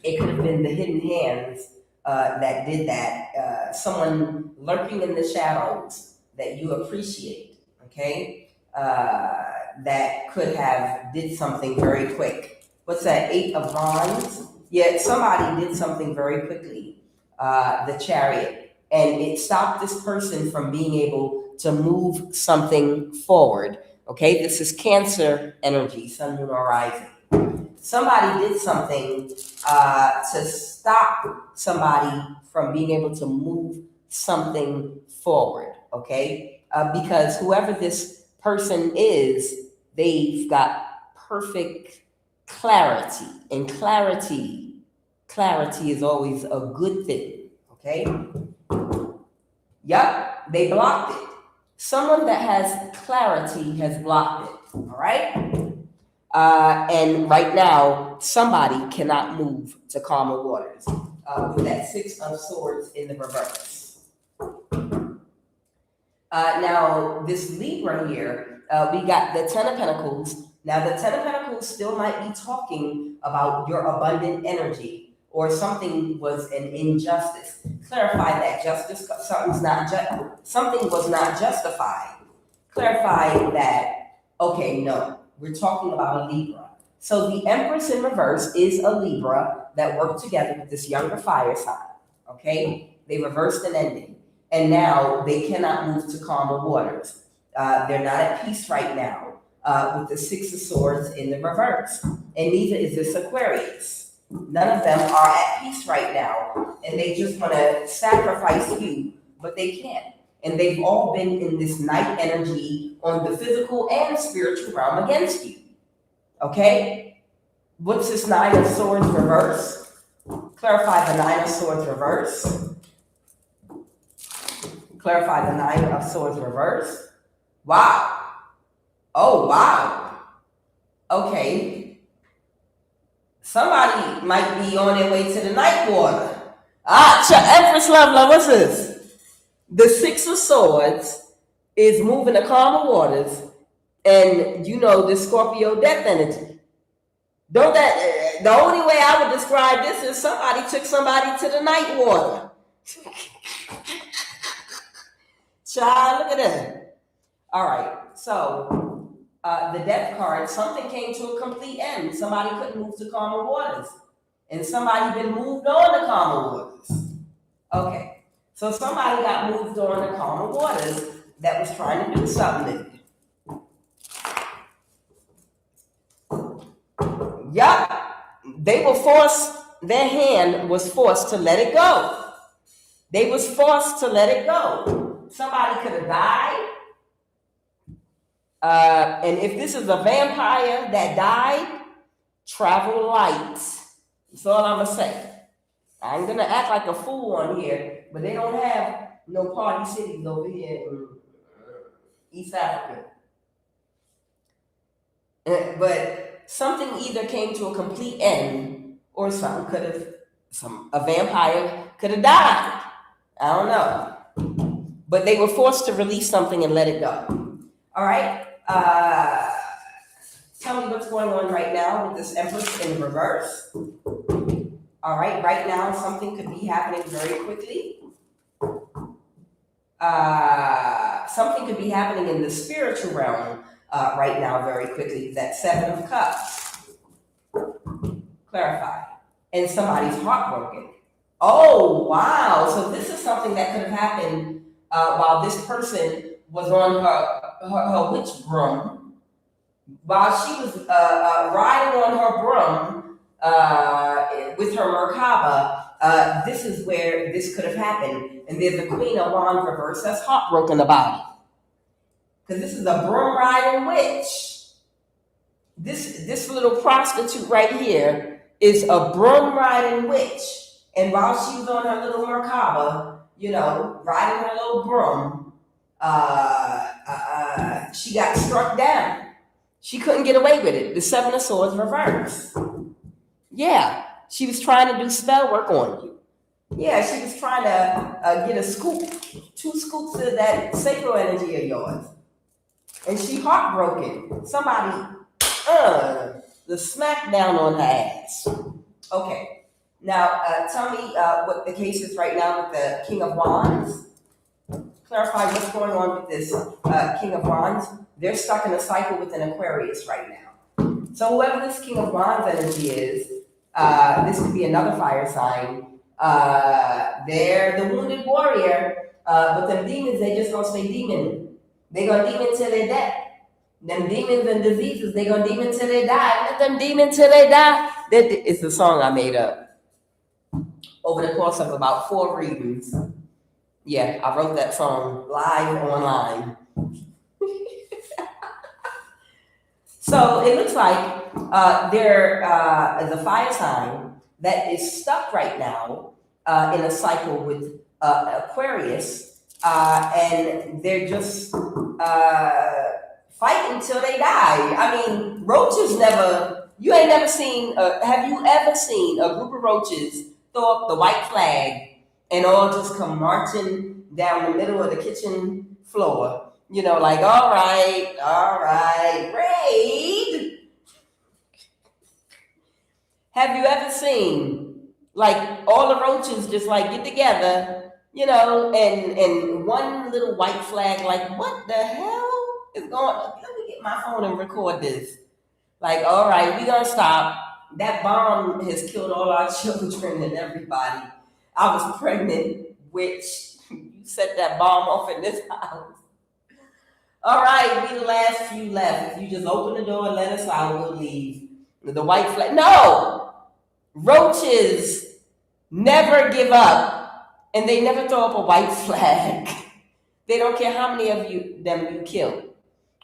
It could have been the hidden hands that did that. Someone lurking in the shadows that you appreciate, okay? That could have did something very quick. What's that? Eight of Wands? Yeah, somebody did something very quickly. The Chariot. And it stopped this person from being able to move something forward. Okay, this is Cancer energy, Sun, Moon, or Rising. Somebody did something to stop somebody from being able to move something forward, okay? Because whoever this person is, they've got perfect clarity. And clarity is always a good thing, okay? Yup, they blocked it. Someone that has clarity has blocked it, all right? And right now, somebody cannot move to calmer waters with that Six of Swords in the reverse. Now, this Libra here, we got the Ten of Pentacles. Now, the Ten of Pentacles still might be talking about your abundant energy, or something was an injustice. Clarify that justice, something was not justified. Clarify that, okay, no, we're talking about a Libra. So the Empress in reverse is a Libra that worked together with this younger fire sign, okay? They reversed an ending, and now they cannot move to calmer waters. They're not at peace right now with the Six of Swords in the reverse, and neither is this Aquarius. None of them are at peace right now, and they just want to sacrifice you, but they can't. And they've all been in this night energy on the physical and spiritual realm against you. Okay? What's this Nine of Swords reverse? Clarify the Nine of Swords reverse. Clarify the Nine of Swords reverse. Wow. Oh, wow. Okay. Somebody might be on their way to the night water. Empress Love, what's this? The Six of Swords is moving to calmer waters, and you know the Scorpio death energy. Don't that the only way I would describe this is somebody took somebody to the night water. Child, look at that. All right, so the death card, something came to a complete end. Somebody couldn't move to calmer waters, and somebody been moved on to calmer waters. Okay. So somebody got moved on to calmer waters that was trying to do something. Yup. They were forced, their hand was forced to let it go. They was forced to let it go. Somebody could have died. And if this is a vampire that died, travel light. That's all I'm going to say. I'm going to act like a fool on here, but they don't have no party cities over here in East Africa. But something either came to a complete end, or a vampire could have died. I don't know. But they were forced to release something and let it go. All right. Tell me what's going on right now with this Empress in reverse. All right now something could be happening very quickly. Something could be happening in the spiritual realm right now very quickly. That Seven of Cups. Clarify. And somebody's heartbroken. Oh, wow. So this is something that could have happened while this person was on her witch broom. While she was riding on her broom, with her Merkaba, this is where this could have happened. And there's the Queen of Wands reverse that's heartbroken about it. Because this is a broom riding witch. This little prostitute right here is a broom riding witch. And while she was on her little Merkaba, riding her little broom, she got struck down. She couldn't get away with it. The Seven of Swords reverse. Yeah, she was trying to do spell work on you. Yeah, she was trying to get a scoop, 2 scoops of that sacral energy of yours. And she heartbroken. Somebody, the smack down on her ass. Okay, now tell me what the case is right now with the King of Wands. Clarify what's going on with this King of Wands. They're stuck in a cycle with an Aquarius right now. So whoever this King of Wands energy is, this could be another fire sign. They're the wounded warrior, but them demons, they just gonna stay demon. They gonna demon till they die. Them demons and diseases, they gonna demon till they die. Let them demon till they die. That is the song I made up over the course of about 4 readings. Yeah, I wrote that song live online. So it looks like there is a fire sign that is stuck right now in a cycle with Aquarius, and they're just fight until they die. I mean, roaches never, you ain't never seen, have you ever seen a group of roaches throw up the white flag and all just come marching down the middle of the kitchen floor? You know, like, all right, raid. Have you ever seen like all the roaches just like get together, you know, and one little white flag, like what the hell is going on? Let me get my phone and record this. Like, all right, we gonna stop. That bomb has killed all our children and everybody. I was pregnant, which you set that bomb off in this house. All right, we the last few left. If you just open the door and let us out, we'll leave. The white flag. No! Roaches never give up, and they never throw up a white flag. They don't care how many of them you kill.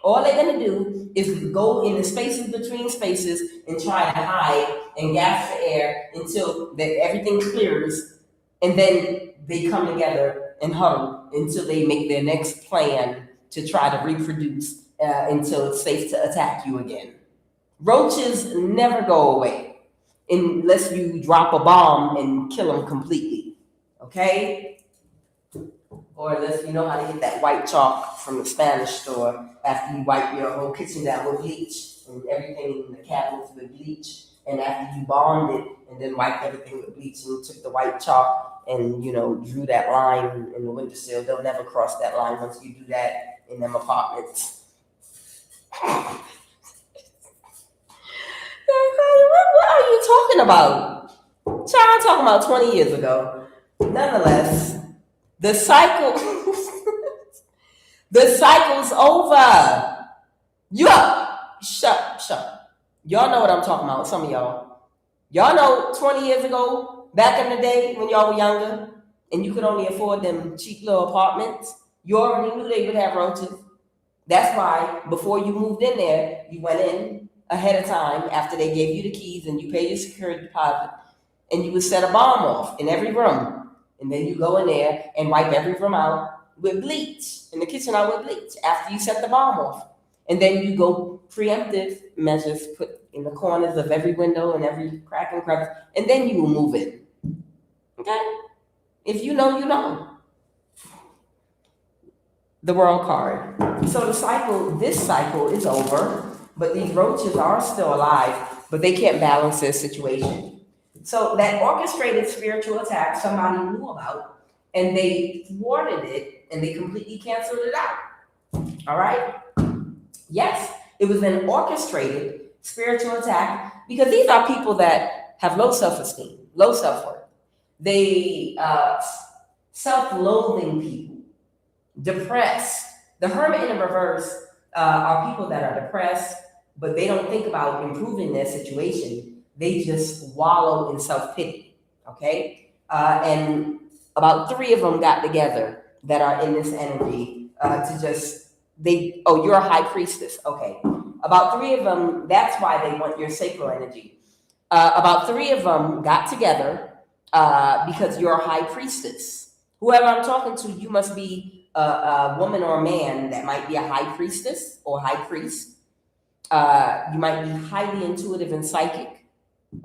All they're gonna do is go in the spaces between spaces and try to hide and gasp for air until everything clears, and then they come together and huddle until they make their next plan to try to reproduce until it's safe to attack you again. Roaches never go away unless you drop a bomb and kill them completely, okay? Or unless you know how to get that white chalk from the Spanish store after you wipe your whole kitchen down with bleach and everything in the cabinets with bleach, and after you bombed it and then wiped everything with bleach and took the white chalk and, you know, drew that line in the windowsill. They'll never cross that line once you do that in them apartments. What are you talking about? Child, I'm talking about 20 years ago. Nonetheless, the cycle, the cycle's over. You up? Shut. Y'all know what I'm talking about. Some of y'all. Y'all know 20 years ago, back in the day when y'all were younger, and you could only afford them cheap little apartments. You already knew they would have roaches. That's why before you moved in there, you went in ahead of time after they gave you the keys and you paid your security deposit, and you would set a bomb off in every room. And then you go in there and wipe every room out with bleach, in the kitchen out with bleach after you set the bomb off. And then you go preemptive measures, put in the corners of every window and every crack and crevice, and then you will move in. Okay? If you know, you know. The world card. So this cycle is over, but these roaches are still alive, but they can't balance their situation. So that orchestrated spiritual attack somebody knew about, and they thwarted it, and they completely canceled it out. All right? Yes, it was an orchestrated spiritual attack because these are people that have low self-esteem, low self-worth. They self-loathing people, depressed. The hermit in the reverse are people that are depressed, but they don't think about improving their situation. They just wallow in self-pity, okay? And about 3 of them got together that are in this energy to just, you're a high priestess, okay. About 3 of them, that's why they want your sacral energy. About 3 of them got together because you're a high priestess. Whoever I'm talking to, you must be a woman or a man that might be a high priestess or high priest. You might be highly intuitive and psychic,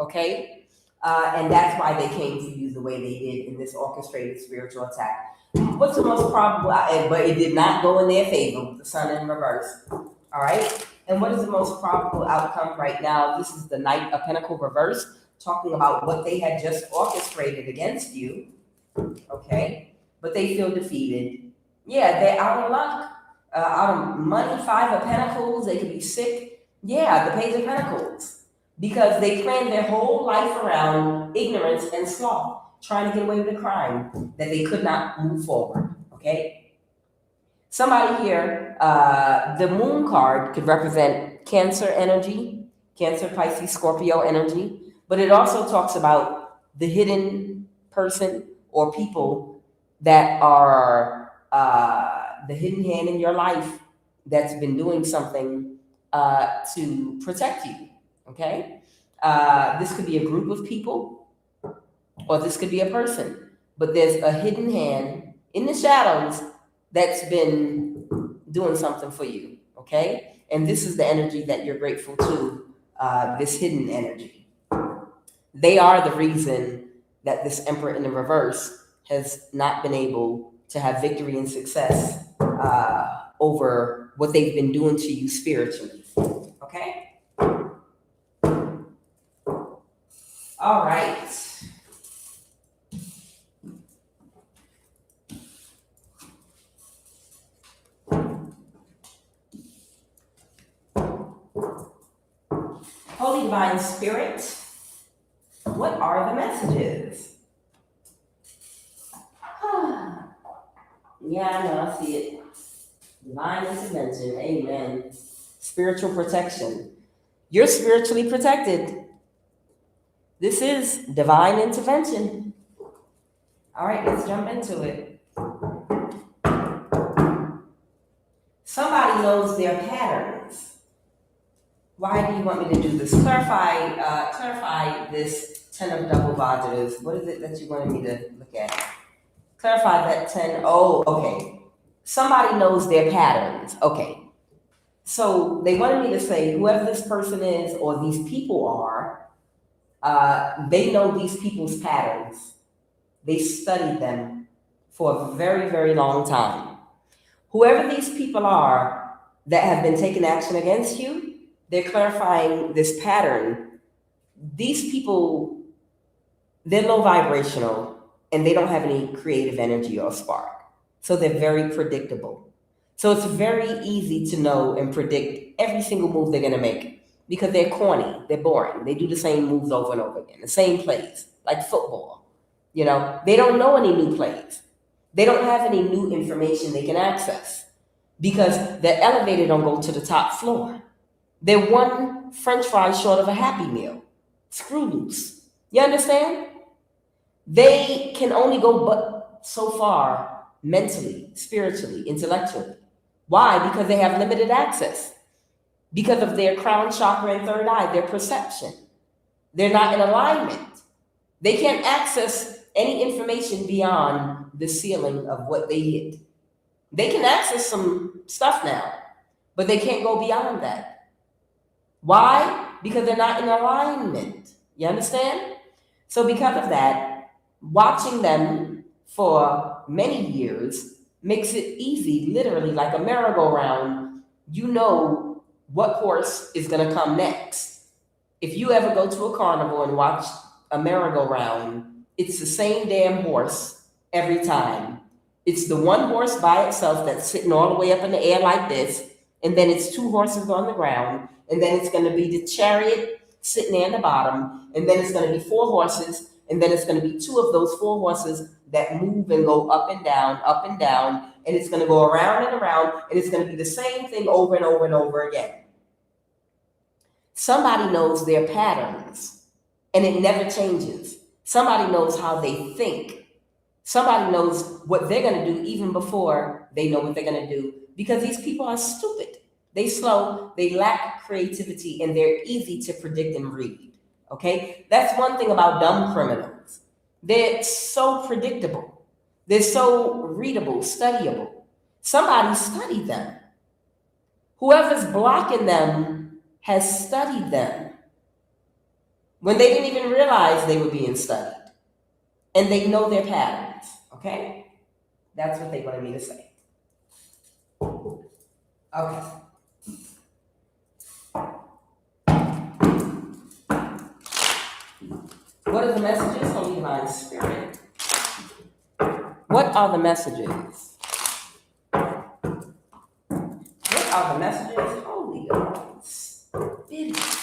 okay? And that's why they came to you the way they did in this orchestrated spiritual attack. What's the most probable, but it did not go in their favor with the sun in reverse, all right? And what is the most probable outcome right now? This is the Knight of Pentacles reverse, talking about what they had just orchestrated against you, okay? But they feel defeated. Yeah, they're out of luck, out of money, 5 of Pentacles, they could be sick. Yeah, the Page of Pentacles, because they planned their whole life around ignorance and sloth, trying to get away with a crime that they could not move forward, okay? Somebody here, the Moon card could represent Cancer energy, Cancer, Pisces, Scorpio energy, but it also talks about the hidden person or people that are the hidden hand in your life that's been doing something to protect you, okay? This could be a group of people, or this could be a person, but there's a hidden hand in the shadows that's been doing something for you, okay? And this is the energy that you're grateful to, this hidden energy. They are the reason that this Emperor in the reverse has not been able to have victory and success over what they've been doing to you spiritually, okay? All right. Holy Divine Spirit, what are the messages? Yeah, I know, I see it. Divine intervention, amen. Spiritual protection. You're spiritually protected. This is divine intervention. All right, let's jump into it. Somebody knows their patterns. Why do you want me to do this? Clarify this 10 of double positives. What is it that you wanted me to look at? Clarify that 10. Oh, okay. Somebody knows their patterns. Okay. So they wanted me to say whoever this person is or these people are, they know these people's patterns. They studied them for a very, very long time. Whoever these people are that have been taking action against you, they're clarifying this pattern. These people, they're low vibrational and they don't have any creative energy or spark. So they're very predictable. So it's very easy to know and predict every single move they're gonna make because they're corny, they're boring. They do the same moves over and over again, the same plays, like football. You know, they don't know any new plays. They don't have any new information they can access because the elevator don't go to the top floor. They're one French fry short of a Happy Meal. Screw loose. You understand? They can only go but so far mentally, spiritually, intellectually. Why? Because they have limited access. Because of their crown chakra and third eye, their perception. They're not in alignment. They can't access any information beyond the ceiling of what they hit. They can access some stuff now, but they can't go beyond that. Why? Because they're not in alignment. You understand? So because of that, watching them for many years makes it easy, literally like a merry-go-round. You know what horse is going to come next. If you ever go to a carnival and watch a merry-go-round, it's the same damn horse every time. It's the one horse by itself that's sitting all the way up in the air like this, and then it's two horses on the ground, and then it's going to be the chariot sitting there in the bottom, and then it's going to be four horses, and then it's going to be two of those four horses that move and go up and down, and it's going to go around and around, and it's going to be the same thing over and over and over again. Somebody knows their patterns, and it never changes. Somebody knows how they think. Somebody knows what they're going to do even before they know what they're going to do, because these people are stupid. They slow, they lack creativity, and they're easy to predict and read. Okay? That's one thing about dumb criminals. They're so predictable. They're so readable, studyable. Somebody studied them. Whoever's blocking them has studied them when they didn't even realize they were being studied. And they know their patterns. Okay? That's what they wanted me to say. Okay. What are the messages, Holy Divine Spirit? What are the messages? What are the messages, Holy Divine Spirit?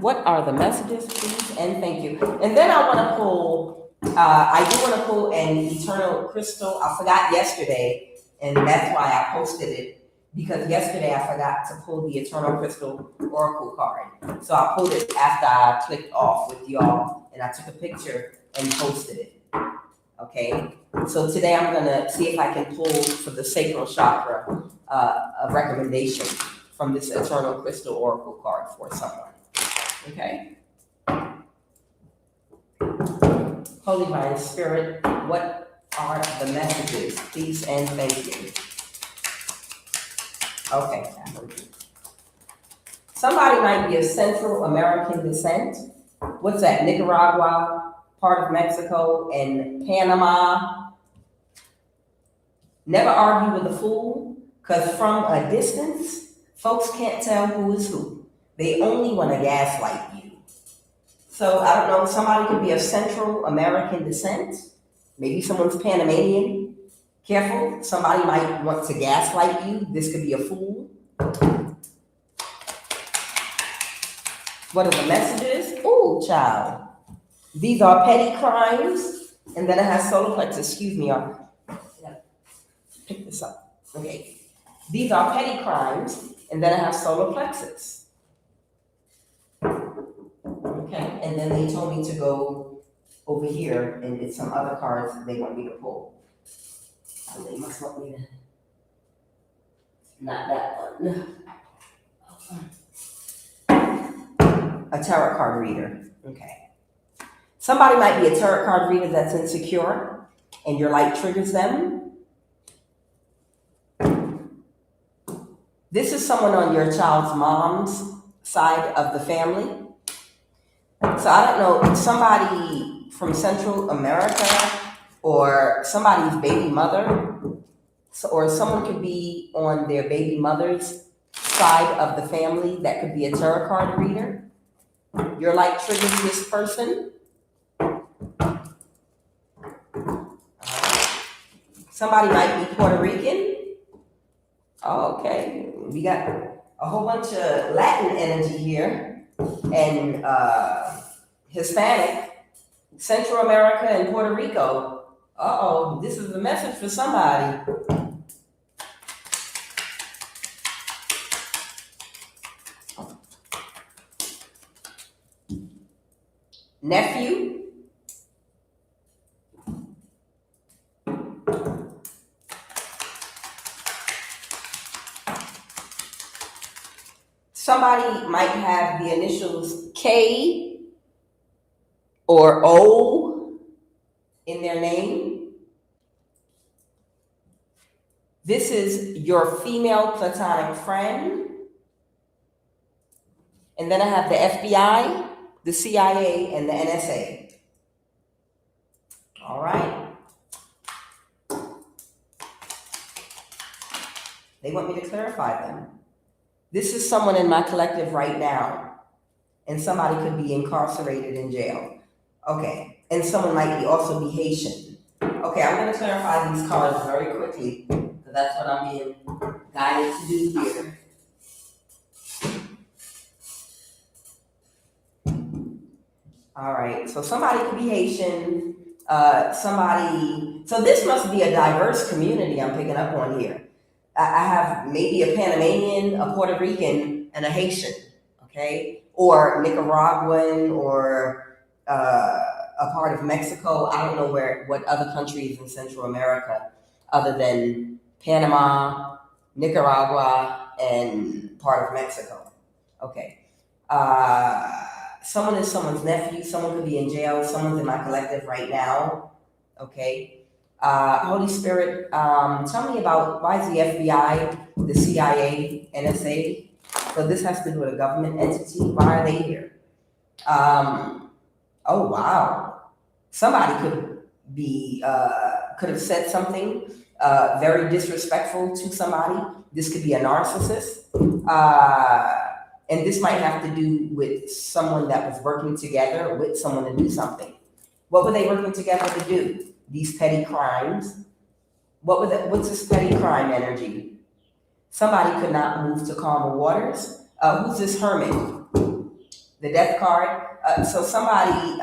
What are the messages, please, and thank you. And then I want to pull, I do want to pull an eternal crystal. I forgot yesterday, and that's why I posted it. Because yesterday I forgot to pull the Eternal Crystal Oracle card. So I pulled it after I clicked off with y'all, and I took a picture and posted it. Okay? So today I'm going to see if I can pull for the sacral chakra a recommendation from this Eternal Crystal Oracle card for someone. Okay? Holy Divine Spirit, what are the messages? Please and thank you. Okay, I heard you. Somebody might be of Central American descent. What's that? Nicaragua, part of Mexico, and Panama. Never argue with a fool, because from a distance, folks can't tell who is who. They only want to gaslight you. So I don't know, somebody could be of Central American descent. Maybe someone's Panamanian. Careful, somebody might want to gaslight you. This could be a fool. What are the messages? Ooh, child. These are petty crimes. And then it has solar plexus. Excuse me, y'all. Pick this up. Okay. These are petty crimes. And then it has solar plexus. Okay. And then they told me to go over here and get some other cards that they want me to pull. Oh, they must want me to. Not that one. A tarot card reader. Okay. Somebody might be a tarot card reader that's insecure and your light triggers them. This is someone on your child's mom's side of the family. So I don't know, somebody from Central America or somebody's baby mother, or someone could be on their baby mother's side of the family that could be a tarot card reader. Your light triggers this person. Somebody might be Puerto Rican. Okay, we got a whole bunch of Latin energy here, and Hispanic, Central America, and Puerto Rico. Uh-oh, this is a message for somebody. Nephew. Somebody might have the initials K or O in their name. This is your female platonic friend. And then I have the FBI, the CIA, and the NSA. All right. They want me to clarify them. This is someone in my collective right now, and somebody could be incarcerated in jail. Okay, and someone might also be Haitian. Okay, I'm going to clarify these cards very quickly, because that's what I'm being guided to do here. All right, so somebody could be Haitian, so this must be a diverse community I'm picking up on here. I have maybe a Panamanian, a Puerto Rican, and a Haitian, okay? Or Nicaraguan, or a part of Mexico. I don't know what other countries in Central America other than Panama, Nicaragua, and part of Mexico. Okay. Someone is someone's nephew. Someone could be in jail. Someone's in my collective right now. Okay. Holy Spirit, tell me about why is the FBI, the CIA, NSA? So this has to do with a government entity. Why are they here? Oh wow! Somebody could have said something very disrespectful to somebody. This could be a narcissist, and this might have to do with someone that was working together with someone to do something. What were they working together to do? These petty crimes. What's this petty crime energy? Somebody could not move to calmer waters. Who's this hermit? The death card. So somebody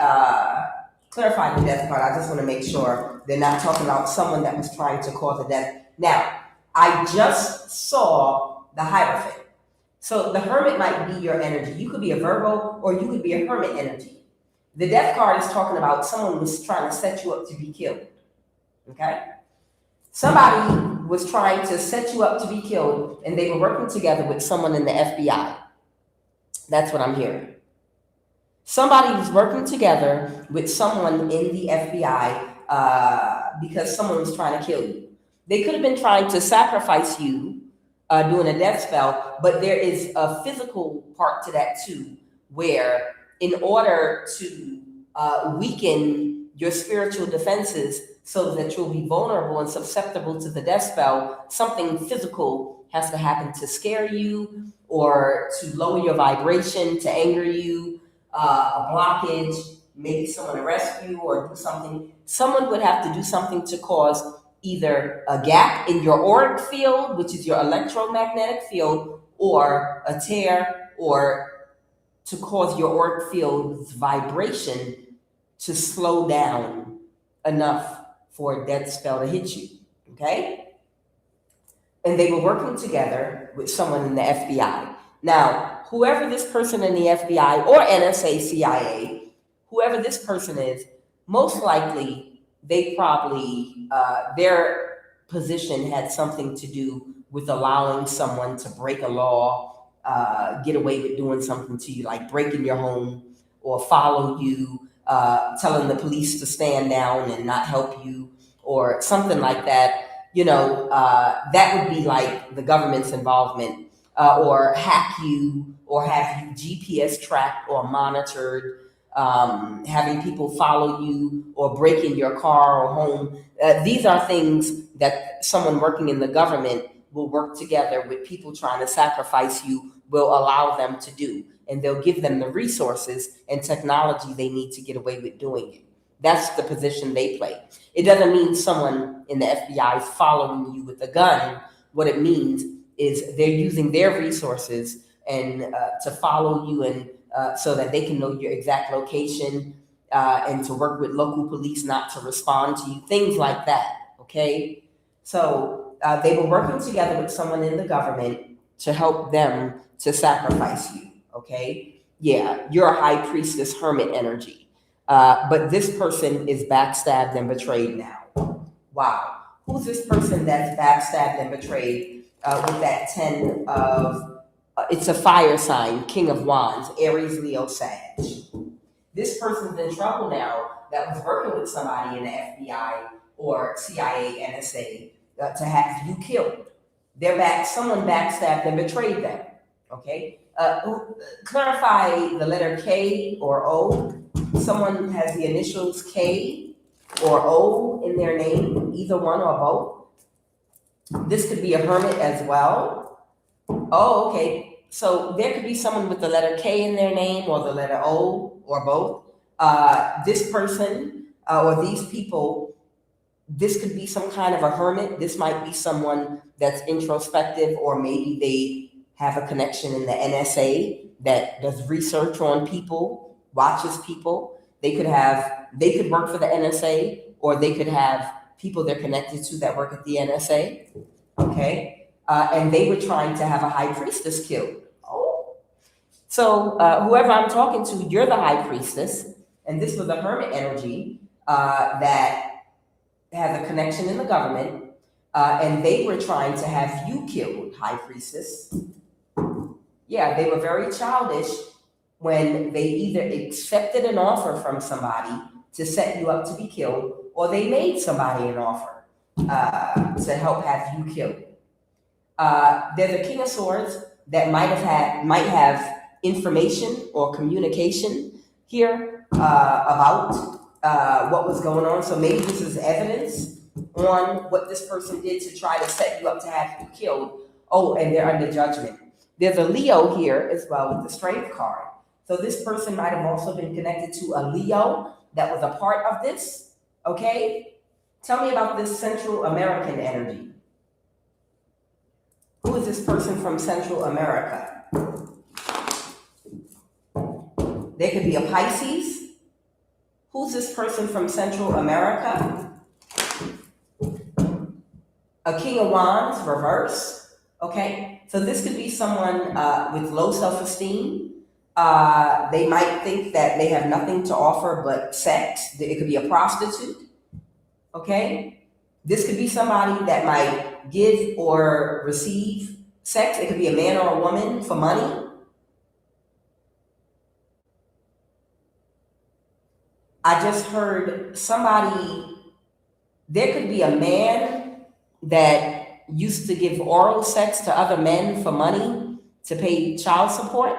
clarify the death card. I just want to make sure they're not talking about someone that was trying to cause a death. Now, I just saw the Hierophant. So the hermit might be your energy. You could be a Virgo or you could be a hermit energy. The death card is talking about someone was trying to set you up to be killed. Okay? Somebody was trying to set you up to be killed, and they were working together with someone in the FBI. That's what I'm hearing. Somebody was working together with someone in the FBI because someone was trying to kill you. They could have been trying to sacrifice you, doing a death spell, but there is a physical part to that too, where in order to weaken your spiritual defenses so that you'll be vulnerable and susceptible to the death spell, something physical has to happen to scare you or to lower your vibration, to anger you, a blockage, maybe someone arrest you or do something. Someone would have to do something to cause either a gap in your auric field, which is your electromagnetic field, or a tear, or to cause your auric field's vibration to slow down enough for a death spell to hit you. Okay? And they were working together with someone in the FBI. Now, whoever this person in the FBI or NSA, CIA, whoever this person is, most likely they probably, their position had something to do with allowing someone to break a law, get away with doing something to you, like breaking your home or follow you, telling the police to stand down and not help you or something like that. That would be like the government's involvement, or hack you, or have you GPS tracked or monitored, having people follow you or break in your car or home. These are things that someone working in the government will work together with people trying to sacrifice you, will allow them to do. And they'll give them the resources and technology they need to get away with doing it. That's the position they play. It doesn't mean someone in the FBI is following you with a gun. What it means is they're using their resources and to follow you, and so that they can know your exact location, and to work with local police not to respond to you, things like that. Okay, so they were working together with someone in the government to help them to sacrifice you. Okay, yeah, you're a high priestess hermit energy. But this person is backstabbed and betrayed now. Wow. Who's this person that's backstabbed and betrayed, with that 10 of, it's a fire sign, King of Wands, Aries, Leo, Sag. This person's in trouble now that was working with somebody in the FBI or CIA, NSA, to have you killed. Someone backstabbed and betrayed them. Okay? Clarify the letter K or O. Someone has the initials K or O in their name, either one or both. This could be a hermit as well. Oh, okay. So there could be someone with the letter K in their name or the letter O or both. This person, or these people, this could be some kind of a hermit. This might be someone that's introspective, or maybe they have a connection in the NSA that does research on people, watches people. They could work for the NSA, or they could have people they're connected to that work at the NSA. Okay. And they were trying to have a high priestess killed. Oh. So whoever I'm talking to, you're the high priestess. And this was a hermit energy that has a connection in the government. And they were trying to have you killed, high priestess. Yeah, they were very childish when they either accepted an offer from somebody to set you up to be killed, or they made somebody an offer to help have you killed. There's a King of Swords that might have information or communication here about what was going on. So maybe this is evidence on what this person did to try to set you up to have you killed. Oh, and they're under judgment. There's a Leo here as well with the Strength card. So this person might have also been connected to a Leo that was a part of this. Okay? Tell me about this Central American energy. Who is this person from Central America? There could be a Pisces. Who's this person from Central America? A King of Wands, reverse. Okay? So this could be someone with low self-esteem. They might think that they have nothing to offer but sex. It could be a prostitute. Okay? This could be somebody that might give or receive sex. It could be a man or a woman for money. I just heard somebody There could be a man that used to give oral sex to other men for money to pay child support.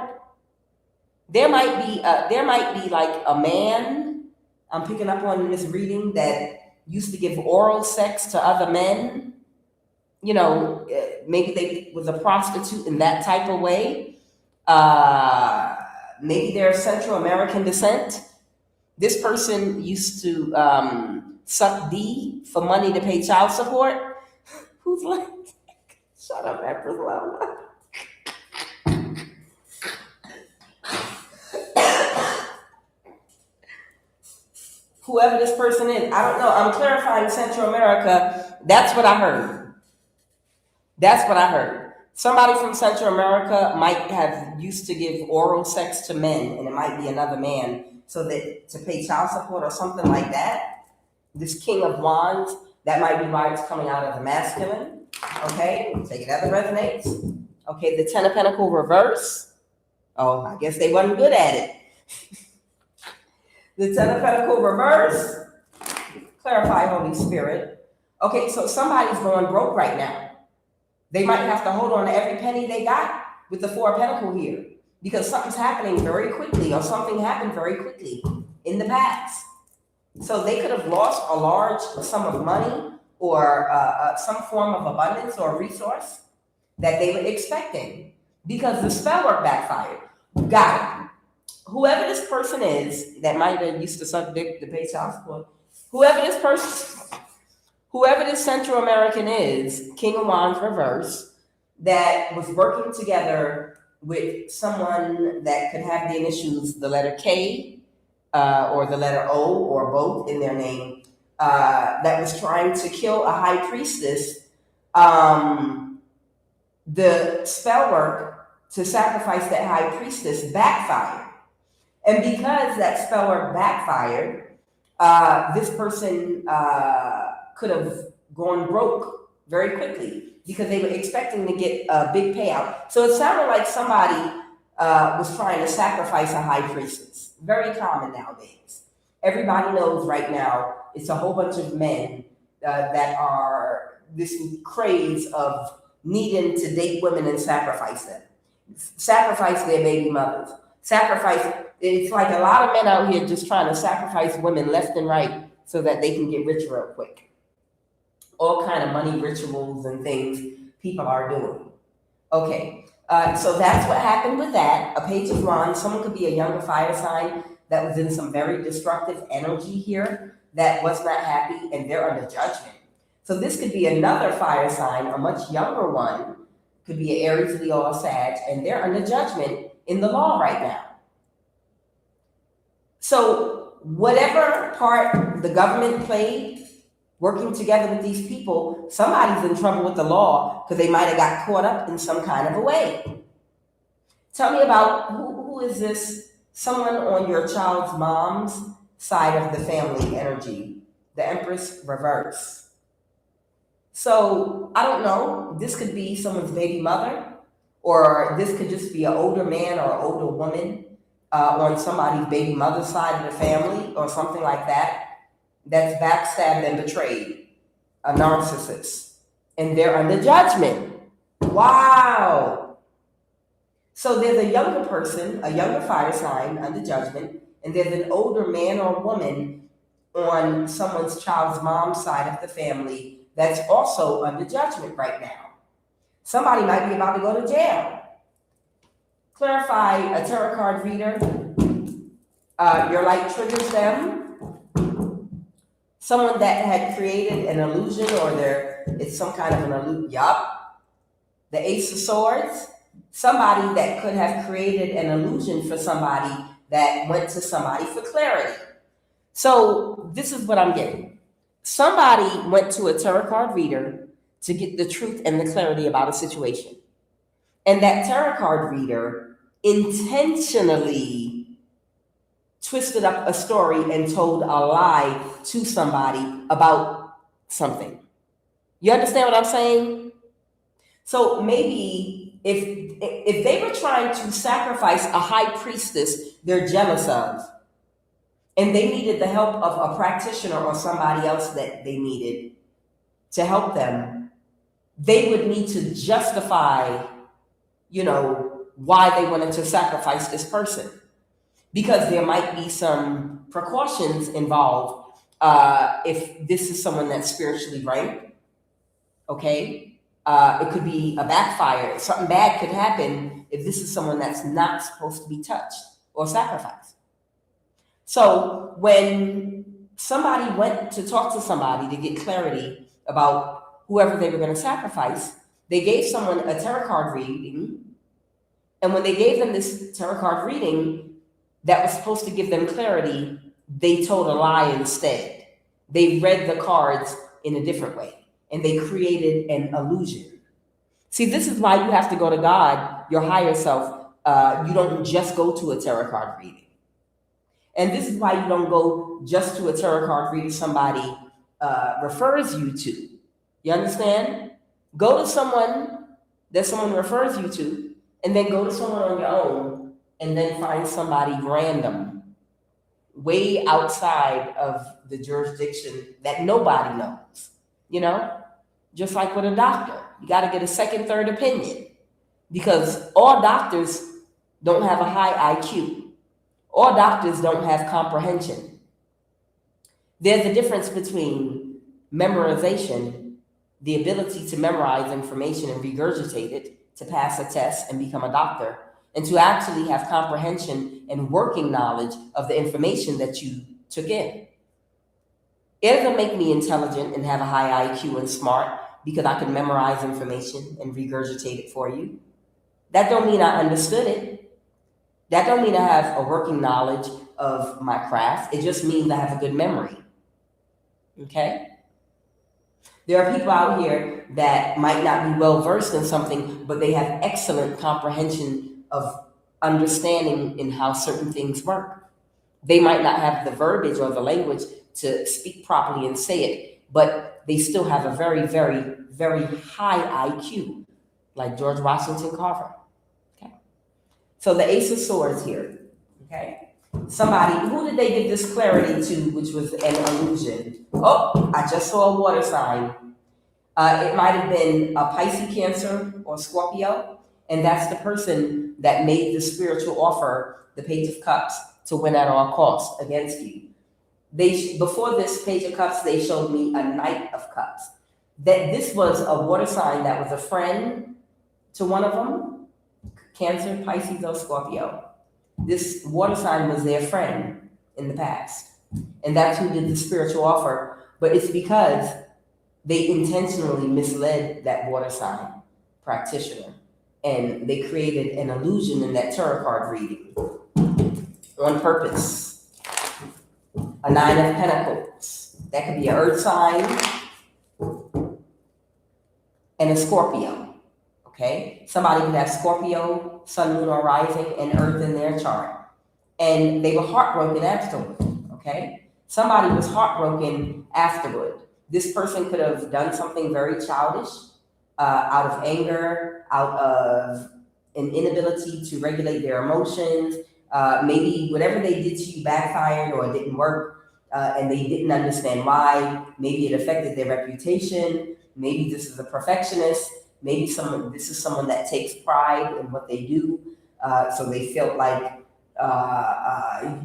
There might be like a man, I'm picking up on this reading, that used to give oral sex to other men. Maybe they was a prostitute in that type of way. Maybe they're Central American descent. This person used to suck D for money to pay child support. Who's like, shut up, Empress Lola. Whoever this person is, I don't know. I'm clarifying Central America. That's what I heard. That's what I heard. Somebody from Central America might have used to give oral sex to men, and it might be another man, so that to pay child support or something like that. This King of Wands, that might be why it's coming out of the masculine. Okay, take it as it resonates. Okay, the Ten of Pentacles reverse. Oh, I guess they wasn't good at it. The Ten of Pentacles reverse. Clarify, Holy Spirit. Okay, so somebody's going broke right now. They might have to hold on to every penny they got with the Four of Pentacles here, because something's happening very quickly, or something happened very quickly in the past. So they could have lost a large sum of money or some form of abundance or resource that they were expecting because the spell work backfired. Got it. Whoever this person is that might have used to suck dick to pay child support, whoever this Central American is, King of Wands reverse, that was working together with someone that could have the initials, the letter K or the letter O or both in their name, that was trying to kill a high priestess, the spell work to sacrifice that high priestess backfired. And because that spell work backfired, this person could have gone broke very quickly because they were expecting to get a big payout. So it sounded like somebody was trying to sacrifice a high priestess. Very common nowadays. Everybody knows right now it's a whole bunch of men that are this craze of needing to date women and sacrifice them. Sacrifice their baby mothers. It's like a lot of men out here just trying to sacrifice women left and right so that they can get rich real quick. All kind of money rituals and things people are doing. Okay, so that's what happened with that. A Page of Wands, someone could be a younger fire sign that was in some very destructive energy here that was not happy, and they're under judgment. So this could be another fire sign, a much younger one, could be an Aries, Leo, or Sag, and they're under judgment in the law right now. So whatever part the government played working together with these people, somebody's in trouble with the law because they might have got caught up in some kind of a way. Tell me about who is this? Someone on your child's mom's side of the family energy, the Empress reverse. So I don't know, this could be someone's baby mother, or this could just be an older man or an older woman on somebody's baby mother's side of the family or something like that, that's backstabbed and betrayed, a narcissist, and they're under judgment. Wow. So there's a younger person, a younger fire sign under judgment, and there's an older man or woman on someone's child's mom's side of the family that's also under judgment right now. Somebody might be about to go to jail. Clarify, a tarot card reader. Your light triggers them. Someone that had created an illusion, or it's some kind of an illusion. Yup. The Ace of Swords. Somebody that could have created an illusion for somebody that went to somebody for clarity. So this is what I'm getting. Somebody went to a tarot card reader to get the truth and the clarity about a situation. And that tarot card reader intentionally twisted up a story and told a lie to somebody about something. You understand what I'm saying? So maybe if they were trying to sacrifice a high priestess they're jealous of, and they needed the help of a practitioner or somebody else that they needed to help them, they would need to justify, why they wanted to sacrifice this person. Because there might be some precautions involved if this is someone that's spiritually ranked, okay? It could be a backfire. Something bad could happen if this is someone that's not supposed to be touched or sacrificed. So when somebody went to talk to somebody to get clarity about whoever they were going to sacrifice, they gave someone a tarot card reading. And when they gave them this tarot card reading that was supposed to give them clarity, they told a lie instead. They read the cards in a different way, and they created an illusion. See, this is why you have to go to God, your higher self. You don't just go to a tarot card reading. And this is why you don't go just to a tarot card reading somebody refers you to. You understand? Go to someone that someone refers you to, and then go to someone on your own, and then find somebody random, way outside of the jurisdiction that nobody knows. Just like with a doctor, you got to get a second, third opinion, because all doctors don't have a high IQ. All doctors don't have comprehension. There's a difference between memorization, the ability to memorize information and regurgitate it to pass a test and become a doctor, and to actually have comprehension and working knowledge of the information that you took in. It doesn't make me intelligent and have a high IQ and smart because I can memorize information and regurgitate it for you. That don't mean I understood it. That don't mean I have a working knowledge of my craft. It just means I have a good memory. Okay? There are people out here that might not be well versed in something, but they have excellent comprehension of understanding in how certain things work. They might not have the verbiage or the language to speak properly and say it, but they still have a very, very, very high IQ, like George Washington Carver. Okay. So the Ace of Swords here. Okay. Somebody, who did they give this clarity to, which was an illusion? Oh, I just saw a water sign. It might have been a Pisces, Cancer, or Scorpio, and that's the person that made the spiritual offer, the Page of Cups, to win at all costs against you. Before this Page of Cups, they showed me a Knight of Cups. That this was a water sign that was a friend to one of them, Cancer, Pisces, or Scorpio. This water sign was their friend in the past, and that's who did the spiritual offer. But it's because they intentionally misled that water sign practitioner, and they created an illusion in that tarot card reading on purpose. A Nine of Pentacles. That could be an earth sign and a Scorpio. Okay? Somebody could have Scorpio, Sun, Moon, or Rising, and Earth in their chart. And they were heartbroken afterward. Okay? Somebody was heartbroken afterward. This person could have done something very childish, out of anger, out of an inability to regulate their emotions. Maybe whatever they did to you backfired or it didn't work, and they didn't understand why. Maybe it affected their reputation. Maybe this is a perfectionist. Maybe this is someone that takes pride in what they do. So they felt like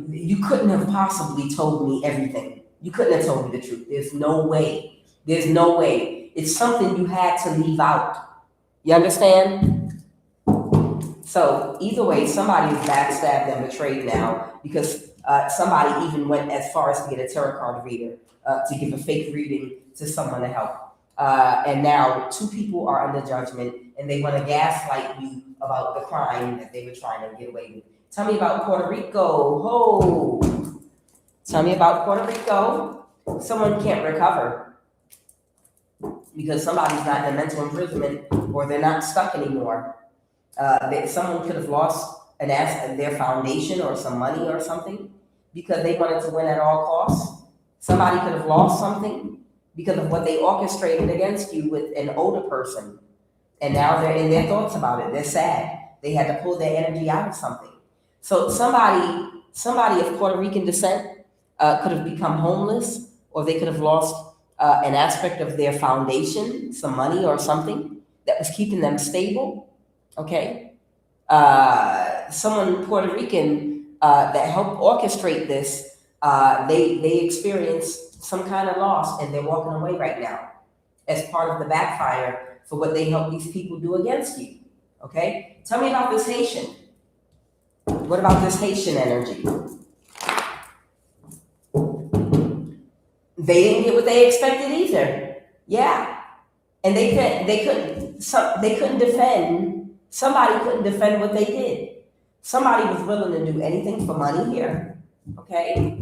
you couldn't have possibly told me everything. You couldn't have told me the truth. There's no way. There's no way. It's something you had to leave out. You understand? So either way, somebody is backstabbed and betrayed now because somebody even went as far as to get a tarot card reader to give a fake reading to someone to help. And now two people are under judgment and they want to gaslight you about the crime that they were trying to get away with. Tell me about Puerto Rico. Ho! Tell me about Puerto Rico. Someone can't recover because somebody's not in a mental imprisonment or they're not stuck anymore. Someone could have lost their foundation or some money or something because they wanted to win at all costs. Somebody could have lost something because of what they orchestrated against you with an older person. And now they're in their thoughts about it. They're sad. They had to pull their energy out of something. So somebody of Puerto Rican descent could have become homeless, or they could have lost an aspect of their foundation, some money or something that was keeping them stable. Okay. Someone Puerto Rican that helped orchestrate this, they experienced some kind of loss, and they're walking away right now as part of the backfire for what they helped these people do against you. Okay? Tell me about this Haitian. What about this Haitian energy? They didn't get what they expected either. Yeah. And they couldn't defend, somebody couldn't defend what they did. Somebody was willing to do anything for money here. Okay?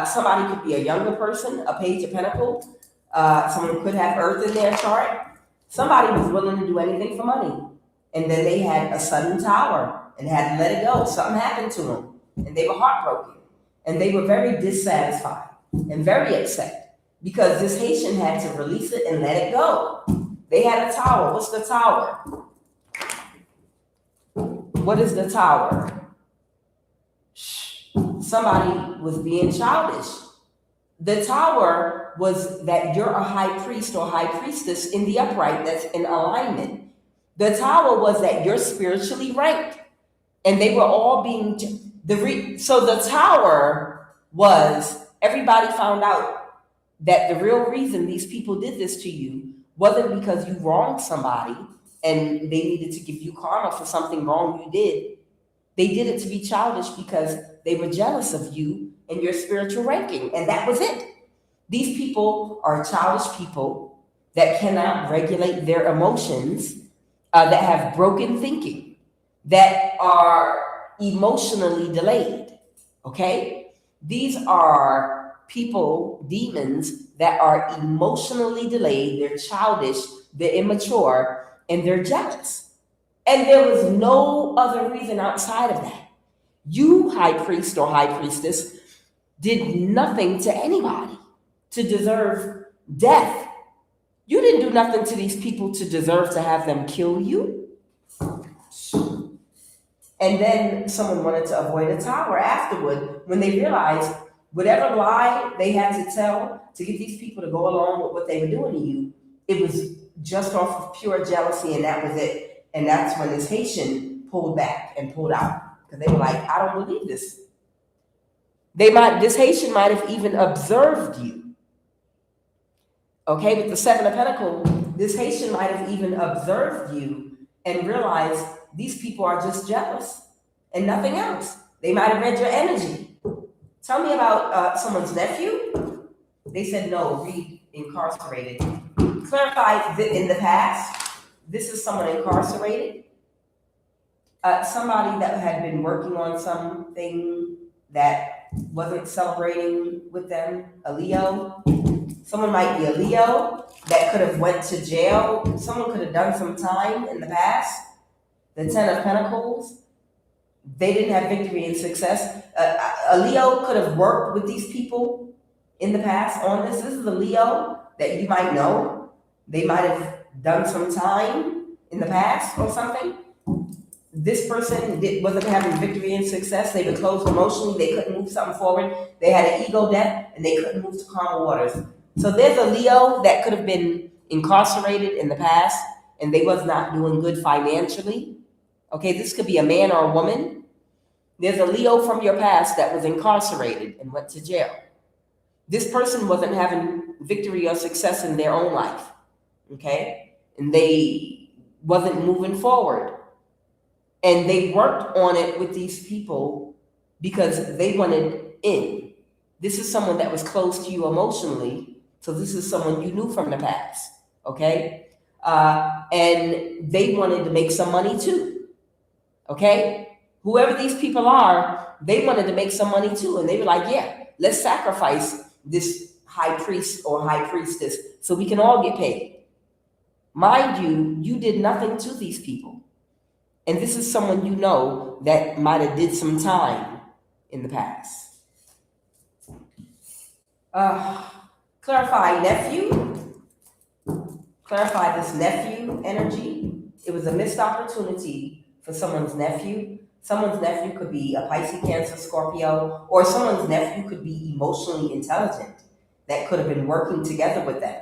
Somebody could be a younger person, a Page of Pentacles. Someone could have Earth in their chart. Somebody was willing to do anything for money. And then they had a sudden tower and had to let it go. Something happened to them. And they were heartbroken. And they were very dissatisfied and very upset because this Haitian had to release it and let it go. They had a tower. What's the tower? What is the tower? Somebody was being childish. The tower was that you're a high priest or high priestess in the upright that's in alignment. The tower was that you're spiritually ranked. And they were all being, so the tower was, everybody found out that the real reason these people did this to you wasn't because you wronged somebody and they needed to give you karma for something wrong you did. They did it to be childish because they were jealous of you and your spiritual ranking. And that was it. These people are childish people that cannot regulate their emotions, that have broken thinking, that are emotionally delayed. Okay? These are people, demons, that are emotionally delayed. They're childish, they're immature, and they're jealous. And there was no other reason outside of that. You, high priest or high priestess, did nothing to anybody to deserve death. You didn't do nothing to these people to deserve to have them kill you. And then someone wanted to avoid a tower afterward when they realized whatever lie they had to tell to get these people to go along with what they were doing to you, it was just off of pure jealousy, and that was it. And that's when this Haitian pulled back and pulled out because they were like, I don't believe this. This Haitian might have even observed you. Okay, with the Seven of Pentacles, this Haitian might have even observed you and realized these people are just jealous and nothing else. They might have read your energy. Tell me about someone's nephew. They said no, read incarcerated. Clarify in the past, this is someone incarcerated. Somebody that had been working on something that wasn't celebrating with them, a Leo. Someone might be a Leo that could have went to jail. Someone could have done some time in the past. The Ten of Pentacles, they didn't have victory and success. A Leo could have worked with these people in the past on this. This is a Leo that you might know. They might have done some time in the past or something. This person wasn't having victory and success. They were closed emotionally. They couldn't move something forward. They had an ego death, and they couldn't move to calmer waters. So there's a Leo that could have been incarcerated in the past, and they was not doing good financially. Okay, this could be a man or a woman. There's a Leo from your past that was incarcerated and went to jail. This person wasn't having victory or success in their own life. Okay, and they wasn't moving forward. And they worked on it with these people because they wanted in. This is someone that was close to you emotionally. So this is someone you knew from the past. Okay? And they wanted to make some money too. Okay? Whoever these people are, they wanted to make some money too. And they were like, yeah, let's sacrifice this high priest or high priestess so we can all get paid. Mind you, you did nothing to these people. And this is someone you know that might have did some time in the past. Clarify nephew. Clarify this nephew energy. It was a missed opportunity for someone's nephew. Someone's nephew could be a Pisces, Cancer, Scorpio, or someone's nephew could be emotionally intelligent that could have been working together with them.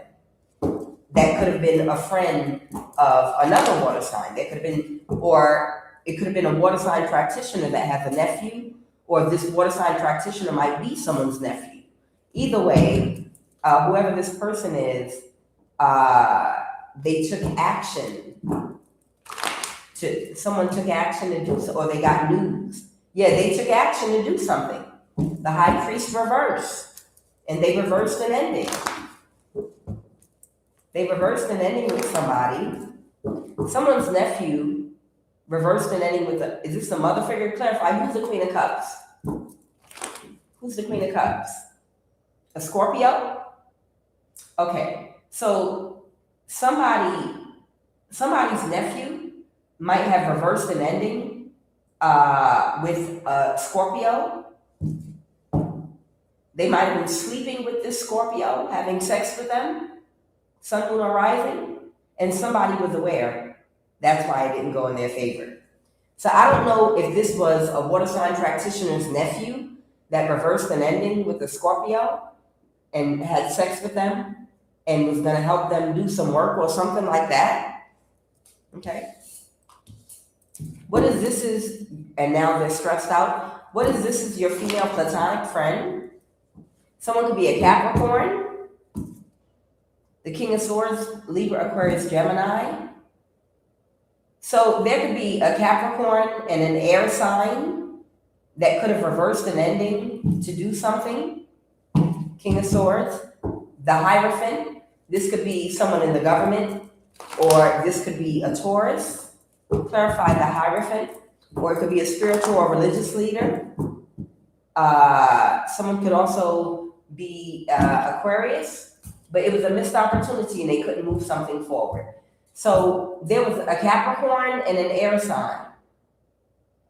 That could have been a friend of another water sign. That could have been, or it could have been a water sign practitioner that has a nephew, or this water sign practitioner might be someone's nephew. Either way, whoever this person is, they took action. Someone took action to do so, or they got news. Yeah, they took action to do something. The high priest reversed, and they reversed an ending. They reversed an ending with somebody. Someone's nephew reversed an ending with is this the mother figure? Clarify, who's the Queen of Cups? Who's the Queen of Cups? A Scorpio? Okay, so somebody's nephew might have reversed an ending with a Scorpio. They might have been sleeping with this Scorpio, having sex with them, sun, moon, or rising, and somebody was aware. That's why it didn't go in their favor. So I don't know if this was a water sign practitioner's nephew that reversed an ending with a Scorpio and had sex with them and was going to help them do some work or something like that. Okay. What is this is, and now they're stressed out. What is this is your female platonic friend? Someone could be a Capricorn, the King of Swords, Libra, Aquarius, Gemini. So there could be a Capricorn and an air sign that could have reversed an ending to do something. King of Swords, the Hierophant. This could be someone in the government, or this could be a Taurus. Clarify the Hierophant, or it could be a spiritual or religious leader. Someone could also be Aquarius, but it was a missed opportunity and they couldn't move something forward. So there was a Capricorn and an air sign,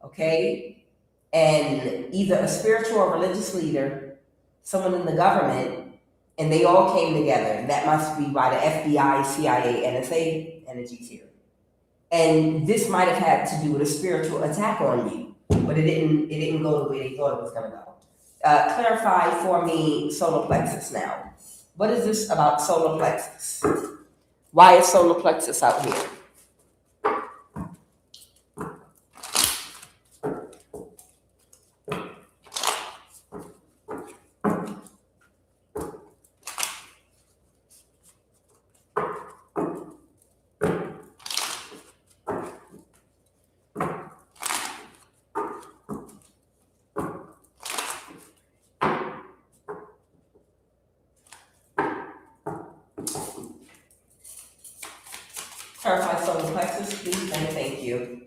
okay? And either a spiritual or religious leader, someone in the government, and they all came together. And that must be why the FBI, CIA, NSA energies here. And this might have had to do with a spiritual attack on you, but it didn't go the way they thought it was going to go. Clarify for me solar plexus now. What is this about solar plexus? Why is solar plexus out here? Clarify solar plexus, please, and thank you.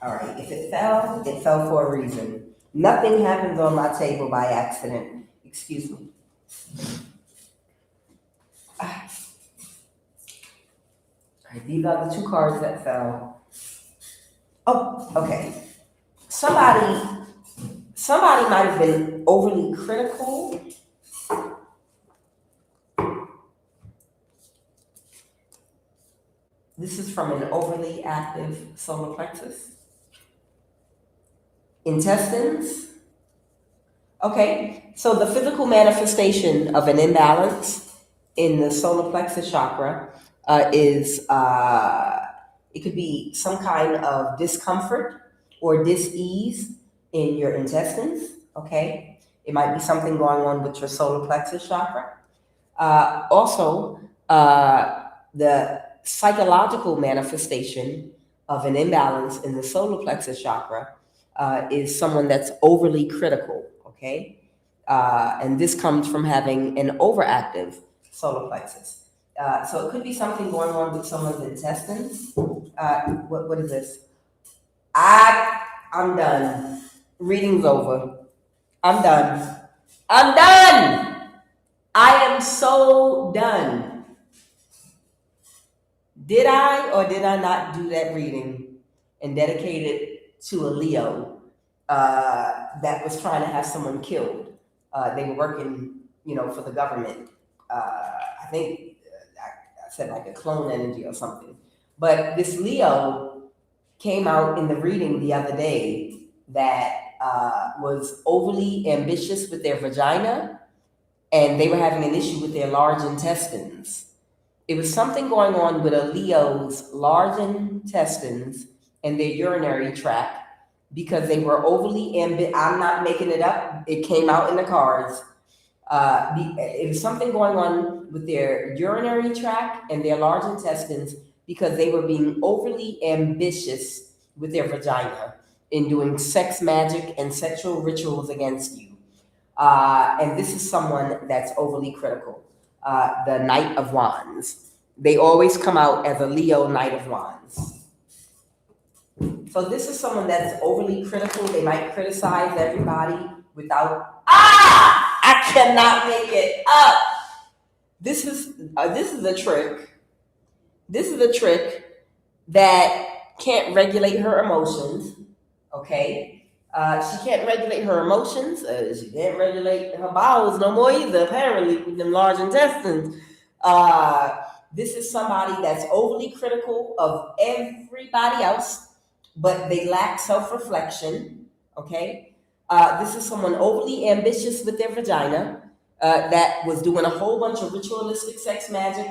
All right, if it fell for a reason. Nothing happens on my table by accident. Excuse me. All right, these are the two cards that fell. Oh, okay. Somebody might have been overly critical. This is from an overly active solar plexus. Intestines. Okay, so the physical manifestation of an imbalance in the solar plexus chakra is it could be some kind of discomfort or dis-ease in your intestines, okay? It might be something going on with your solar plexus chakra. Also, the psychological manifestation of an imbalance in the solar plexus chakra is someone that's overly critical, okay? And this comes from having an overactive solar plexus. So it could be something going on with someone's intestines. What is this? I'm done. Reading's over. I'm done. I'm done. I am so done. Did I or did I not do that reading and dedicate it to a Leo that was trying to have someone killed? They were working, for the government. I think I said like a clone energy or something. But this Leo came out in the reading the other day that was overly ambitious with their vagina, and they were having an issue with their large intestines. It was something going on with a Leo's large intestines and their urinary tract because they were overly ambitious. I'm not making it up. It came out in the cards. It was something going on with their urinary tract and their large intestines because they were being overly ambitious with their vagina in doing sex magic and sexual rituals against you. And this is someone that's overly critical. The Knight of Wands. They always come out as a Leo Knight of Wands. So this is someone that's overly critical. They might criticize everybody without, I cannot make it up. This is a trick. This is a trick that can't regulate her emotions, okay? She can't regulate her emotions. She can't regulate her bowels no more either, apparently, with them large intestines. This is somebody that's overly critical of everybody else, but they lack self-reflection, okay? This is someone overly ambitious with their vagina that was doing a whole bunch of ritualistic sex magic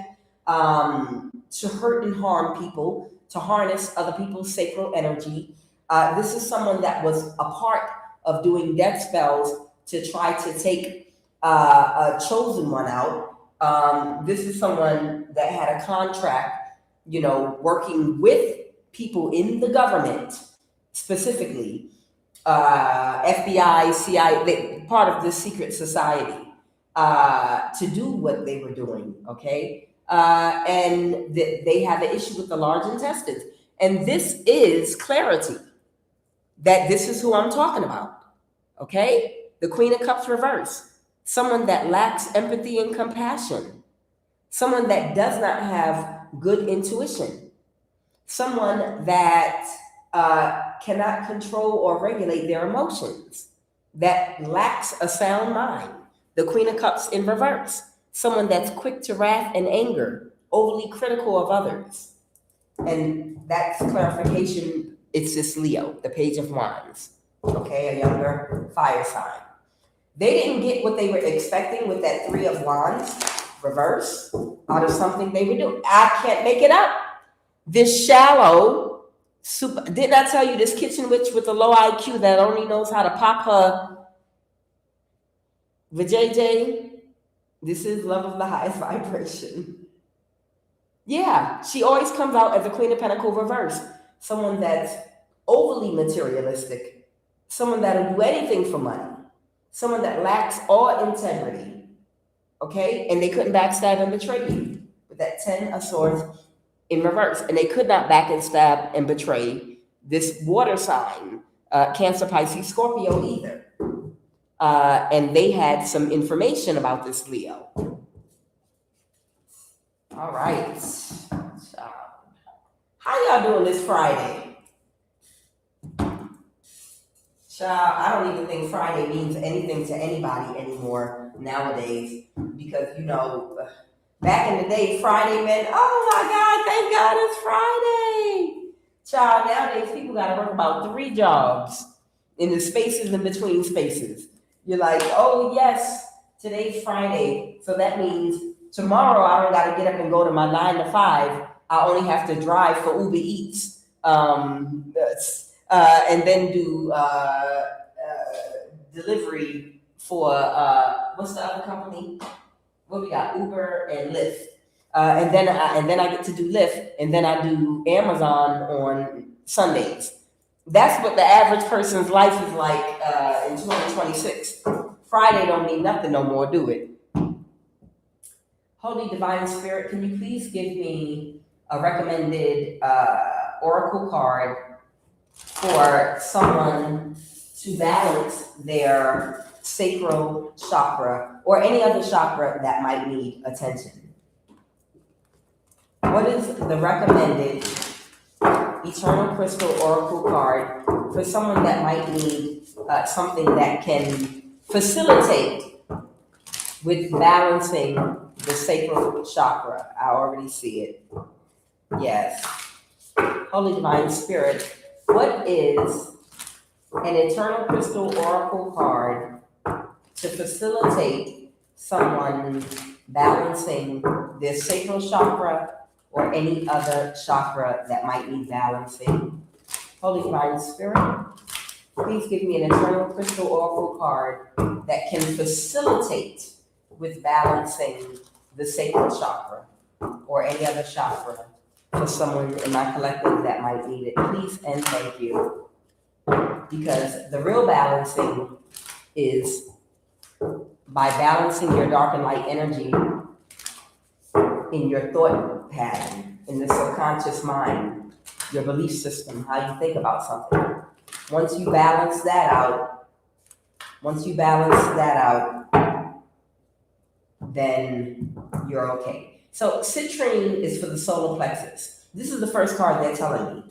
to hurt and harm people, to harness other people's sacral energy. This is someone that was a part of doing death spells to try to take a chosen one out. This is someone that had a contract, working with people in the government, specifically FBI, CIA, part of this secret society, to do what they were doing, okay? And they have an issue with the large intestines. And this is clarity. That this is who I'm talking about, okay? The Queen of Cups reverse. Someone that lacks empathy and compassion. Someone that does not have good intuition. Someone that cannot control or regulate their emotions. That lacks a sound mind. The Queen of Cups in reverse. Someone that's quick to wrath and anger. Overly critical of others. And that's clarification. It's this Leo, the Page of Wands, okay, a younger fire sign. They didn't get what they were expecting with that Three of Wands reverse out of something they were doing. I can't make it up. This shallow, didn't I tell you this kitchen witch with a low IQ that only knows how to pop her vajayjay? This is love of the highest vibration. Yeah, she always comes out as the Queen of Pentacles reverse. Someone that's overly materialistic, someone that'll do anything for money, someone that lacks all integrity, okay? And they couldn't backstab and betray you with that 10 of Swords in reverse. And they could not back and stab and betray this water sign, Cancer, Pisces, Scorpio either. And they had some information about this Leo. All right. How y'all doing this Friday? Child, I don't even think Friday means anything to anybody anymore nowadays because, back in the day, Friday meant, oh my God, thank God it's Friday. Child, nowadays people got to work about 3 jobs in the spaces in between spaces. You're like, oh yes, today's Friday. So that means tomorrow I don't got to get up and go to my 9 to 5. I only have to drive for Uber Eats, and then do delivery for what's the other company? What we got? Uber and Lyft, and then I get to do Lyft, and then I do Amazon on Sundays. That's what the average person's life is like in 2026. Friday don't mean nothing no more, do it? Holy Divine Spirit, can you please give me a recommended oracle card for someone to balance their sacral chakra or any other chakra that might need attention? What is the recommended Eternal Crystal Oracle card for someone that might need something that can facilitate with balancing the sacral chakra. I already see it. Yes. Holy Divine Spirit, what is an eternal crystal oracle card to facilitate someone balancing their sacral chakra or any other chakra that might need balancing? Holy Divine Spirit, please give me an eternal crystal oracle card that can facilitate with balancing the sacral chakra or any other chakra for someone in my collective that might need it. Please and thank you. Because the real balancing is by balancing your dark and light energy in your thought pattern, in the subconscious mind, your belief system, how you think about something. Once you balance that out, then you're okay. So citrine is for the solar plexus. This is the first card they're telling me.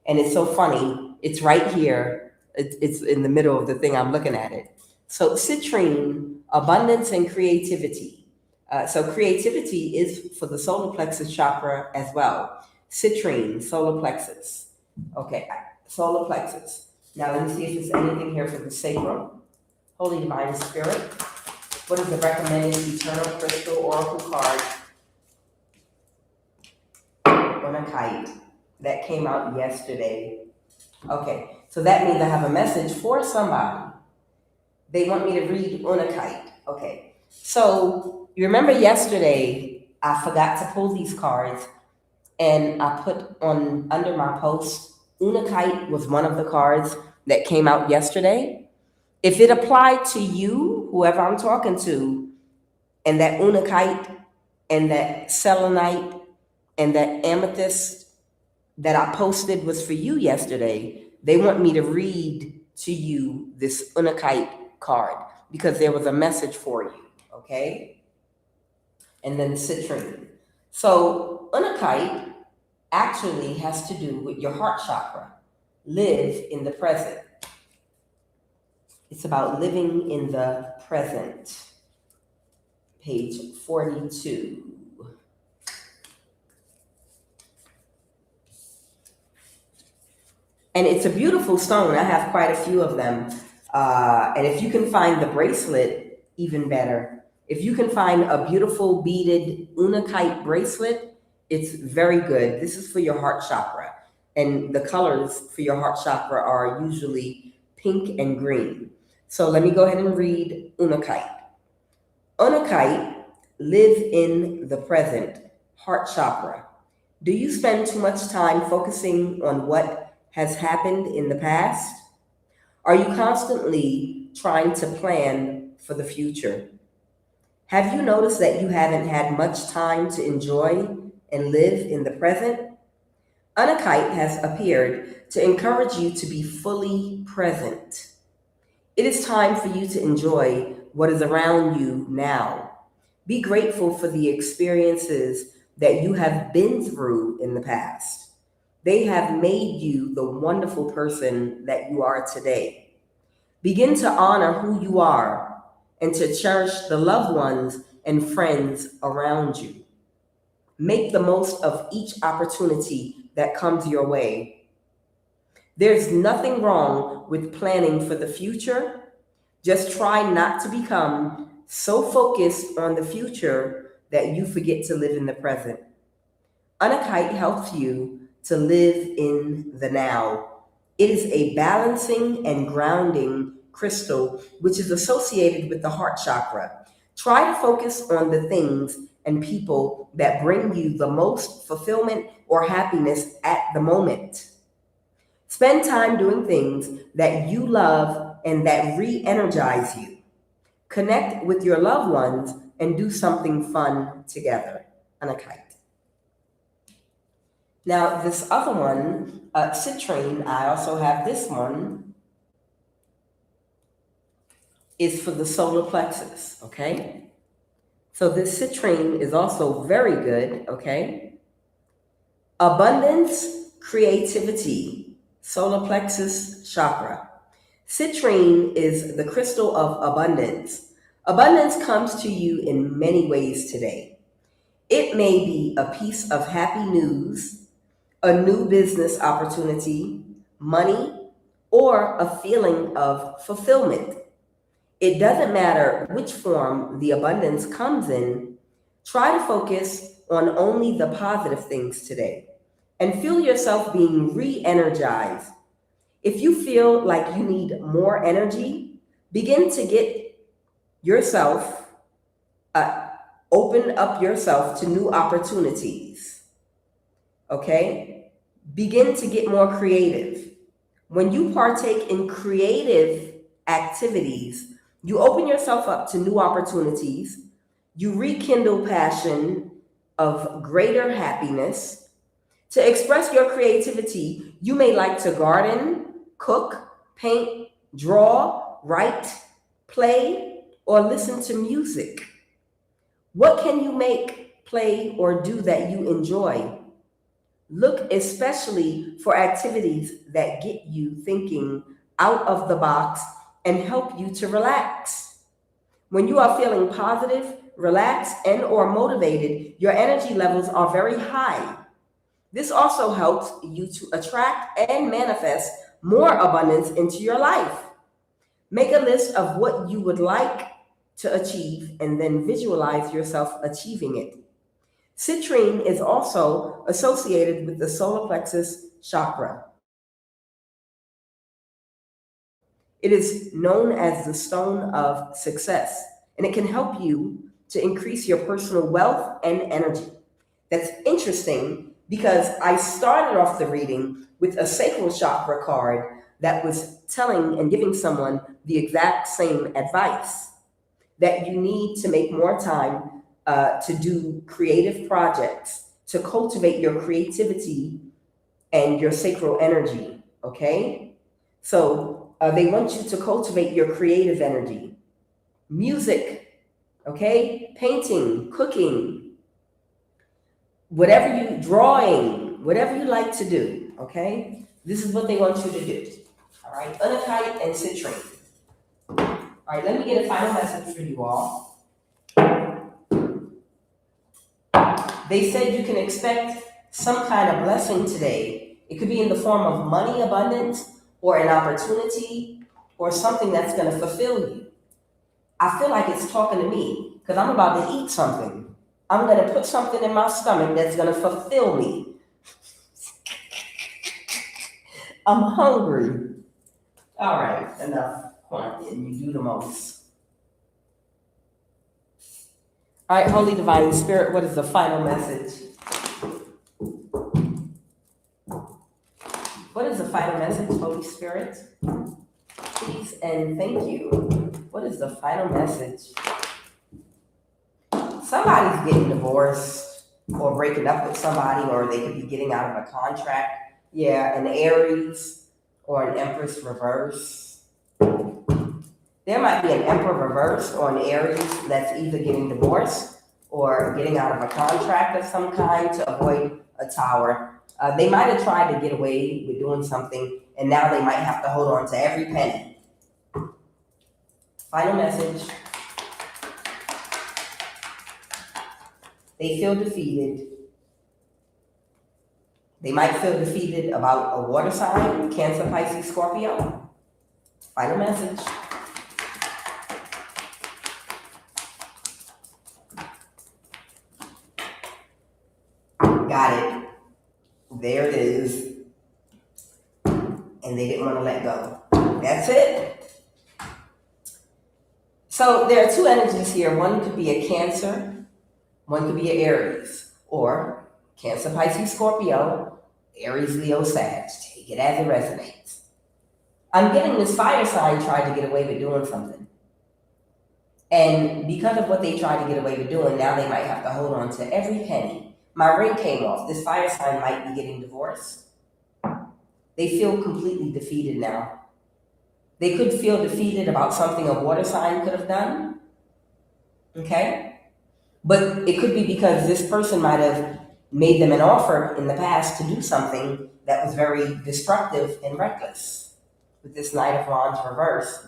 And it's so funny. It's right here. It's in the middle of the thing. I'm looking at it. So citrine, abundance and creativity. So creativity is for the solar plexus chakra as well. Citrine, solar plexus. Okay, solar plexus. Now let me see if there's anything here for the sacral. Holy Divine Spirit, what is the recommended eternal crystal oracle card on a kite that came out yesterday? Okay, so that means I have a message for somebody. They want me to read on a kite. Okay, so you remember yesterday I forgot to pull these cards and I put on under my post, Unakite was one of the cards that came out yesterday. If it applied to you, whoever I'm talking to, and that Unakite and that selenite and that amethyst that I posted was for you yesterday, they want me to read to you this Unakite card because there was a message for you, okay? And then citrine. So Unakite actually has to do with your heart chakra. Live in the present. It's about living in the present. Page 42. And it's a beautiful stone. I have quite a few of them. And if you can find the bracelet, even better. If you can find a beautiful beaded Unakite bracelet, it's very good. This is for your heart chakra. And the colors for your heart chakra are usually pink and green. So let me go ahead and read Unakite. Unakite, live in the present, heart chakra. Do you spend too much time focusing on what has happened in the past? Are you constantly trying to plan for the future? Have you noticed that you haven't had much time to enjoy and live in the present? Unakite has appeared to encourage you to be fully present. It is time for you to enjoy what is around you now. Be grateful for the experiences that you have been through in the past. They have made you the wonderful person that you are today. Begin to honor who you are and to cherish the loved ones and friends around you. Make the most of each opportunity that comes your way. There's nothing wrong with planning for the future. Just try not to become so focused on the future that you forget to live in the present. Unakite helps you to live in the now. It is a balancing and grounding crystal which is associated with the heart chakra. Try to focus on the things and people that bring you the most fulfillment or happiness at the moment. Spend time doing things that you love and that re-energize you. Connect with your loved ones and do something fun together. Unakite. Now, this other one, citrine, I also have this one, is for the solar plexus, okay? So this citrine is also very good, okay? Abundance, creativity, solar plexus chakra. Citrine is the crystal of abundance. Abundance comes to you in many ways today. It may be a piece of happy news, a new business opportunity, money, or a feeling of fulfillment. It doesn't matter which form the abundance comes in, try to focus on only the positive things today and feel yourself being re energized. If you feel like you need more energy, begin to get yourself, uh, open up yourself to new opportunities. Okay? Begin to get more creative. When you partake in creative activities, you open yourself up to new opportunities, you rekindle passion of greater happiness. To express your creativity, you may like to garden, cook, paint, draw, write, play, or listen to music. What can you make, play, or do that you enjoy? Look especially for activities that get you thinking out of the box and help you to relax. When you are feeling positive, relaxed, and or motivated, your energy levels are very high. This also helps you to attract and manifest more abundance into your life. Make a list of what you would like to achieve and then visualize yourself achieving it. Citrine is also associated with the solar plexus chakra. It is known as the stone of success, and it can help you to increase your personal wealth and energy. That's interesting because I started off the reading with a sacral chakra card that was telling and giving someone the exact same advice that you need to make more time to do creative projects, to cultivate your creativity and your sacral energy, okay? So they want you to cultivate your creative energy. Music, okay? Painting, cooking, whatever you, drawing, whatever you like to do, okay? This is what they want you to do, all right? Unakite and citrine. All right, let me get a final message for you all. They said you can expect some kind of blessing today. It could be in the form of money abundance or an opportunity or something that's going to fulfill you. I feel like it's talking to me because I'm about to eat something. I'm going to put something in my stomach that's going to fulfill me. I'm hungry. All right, enough. And you do the most. All right, Holy Divine Spirit, what is the final message? What is the final message, Holy Spirit? Please and thank you. What is the final message? Somebody's getting divorced or breaking up with somebody, or they could be getting out of a contract. Yeah, an Aries or an Empress reverse. There might be an Emperor reverse or an Aries that's either getting divorced or getting out of a contract of some kind to avoid a tower. They might have tried to get away with doing something, and now they might have to hold on to every penny. Final message. They feel defeated. They might feel defeated about a water sign, Cancer, Pisces, Scorpio. Final message. Got it. There it is. And they didn't want to let go. That's it. So there are two energies here. One could be a Cancer, one could be an Aries, or Cancer, Pisces, Scorpio, Aries, Leo, Sag. Take it as it resonates. I'm getting this fire sign tried to get away with doing something. And because of what they tried to get away with doing, now they might have to hold on to every penny. My ring came off. This fire sign might be getting divorced. They feel completely defeated now. They could feel defeated about something a water sign could have done. Okay? But it could be because this person might have made them an offer in the past to do something that was very destructive and reckless with this Knight of Wands reverse.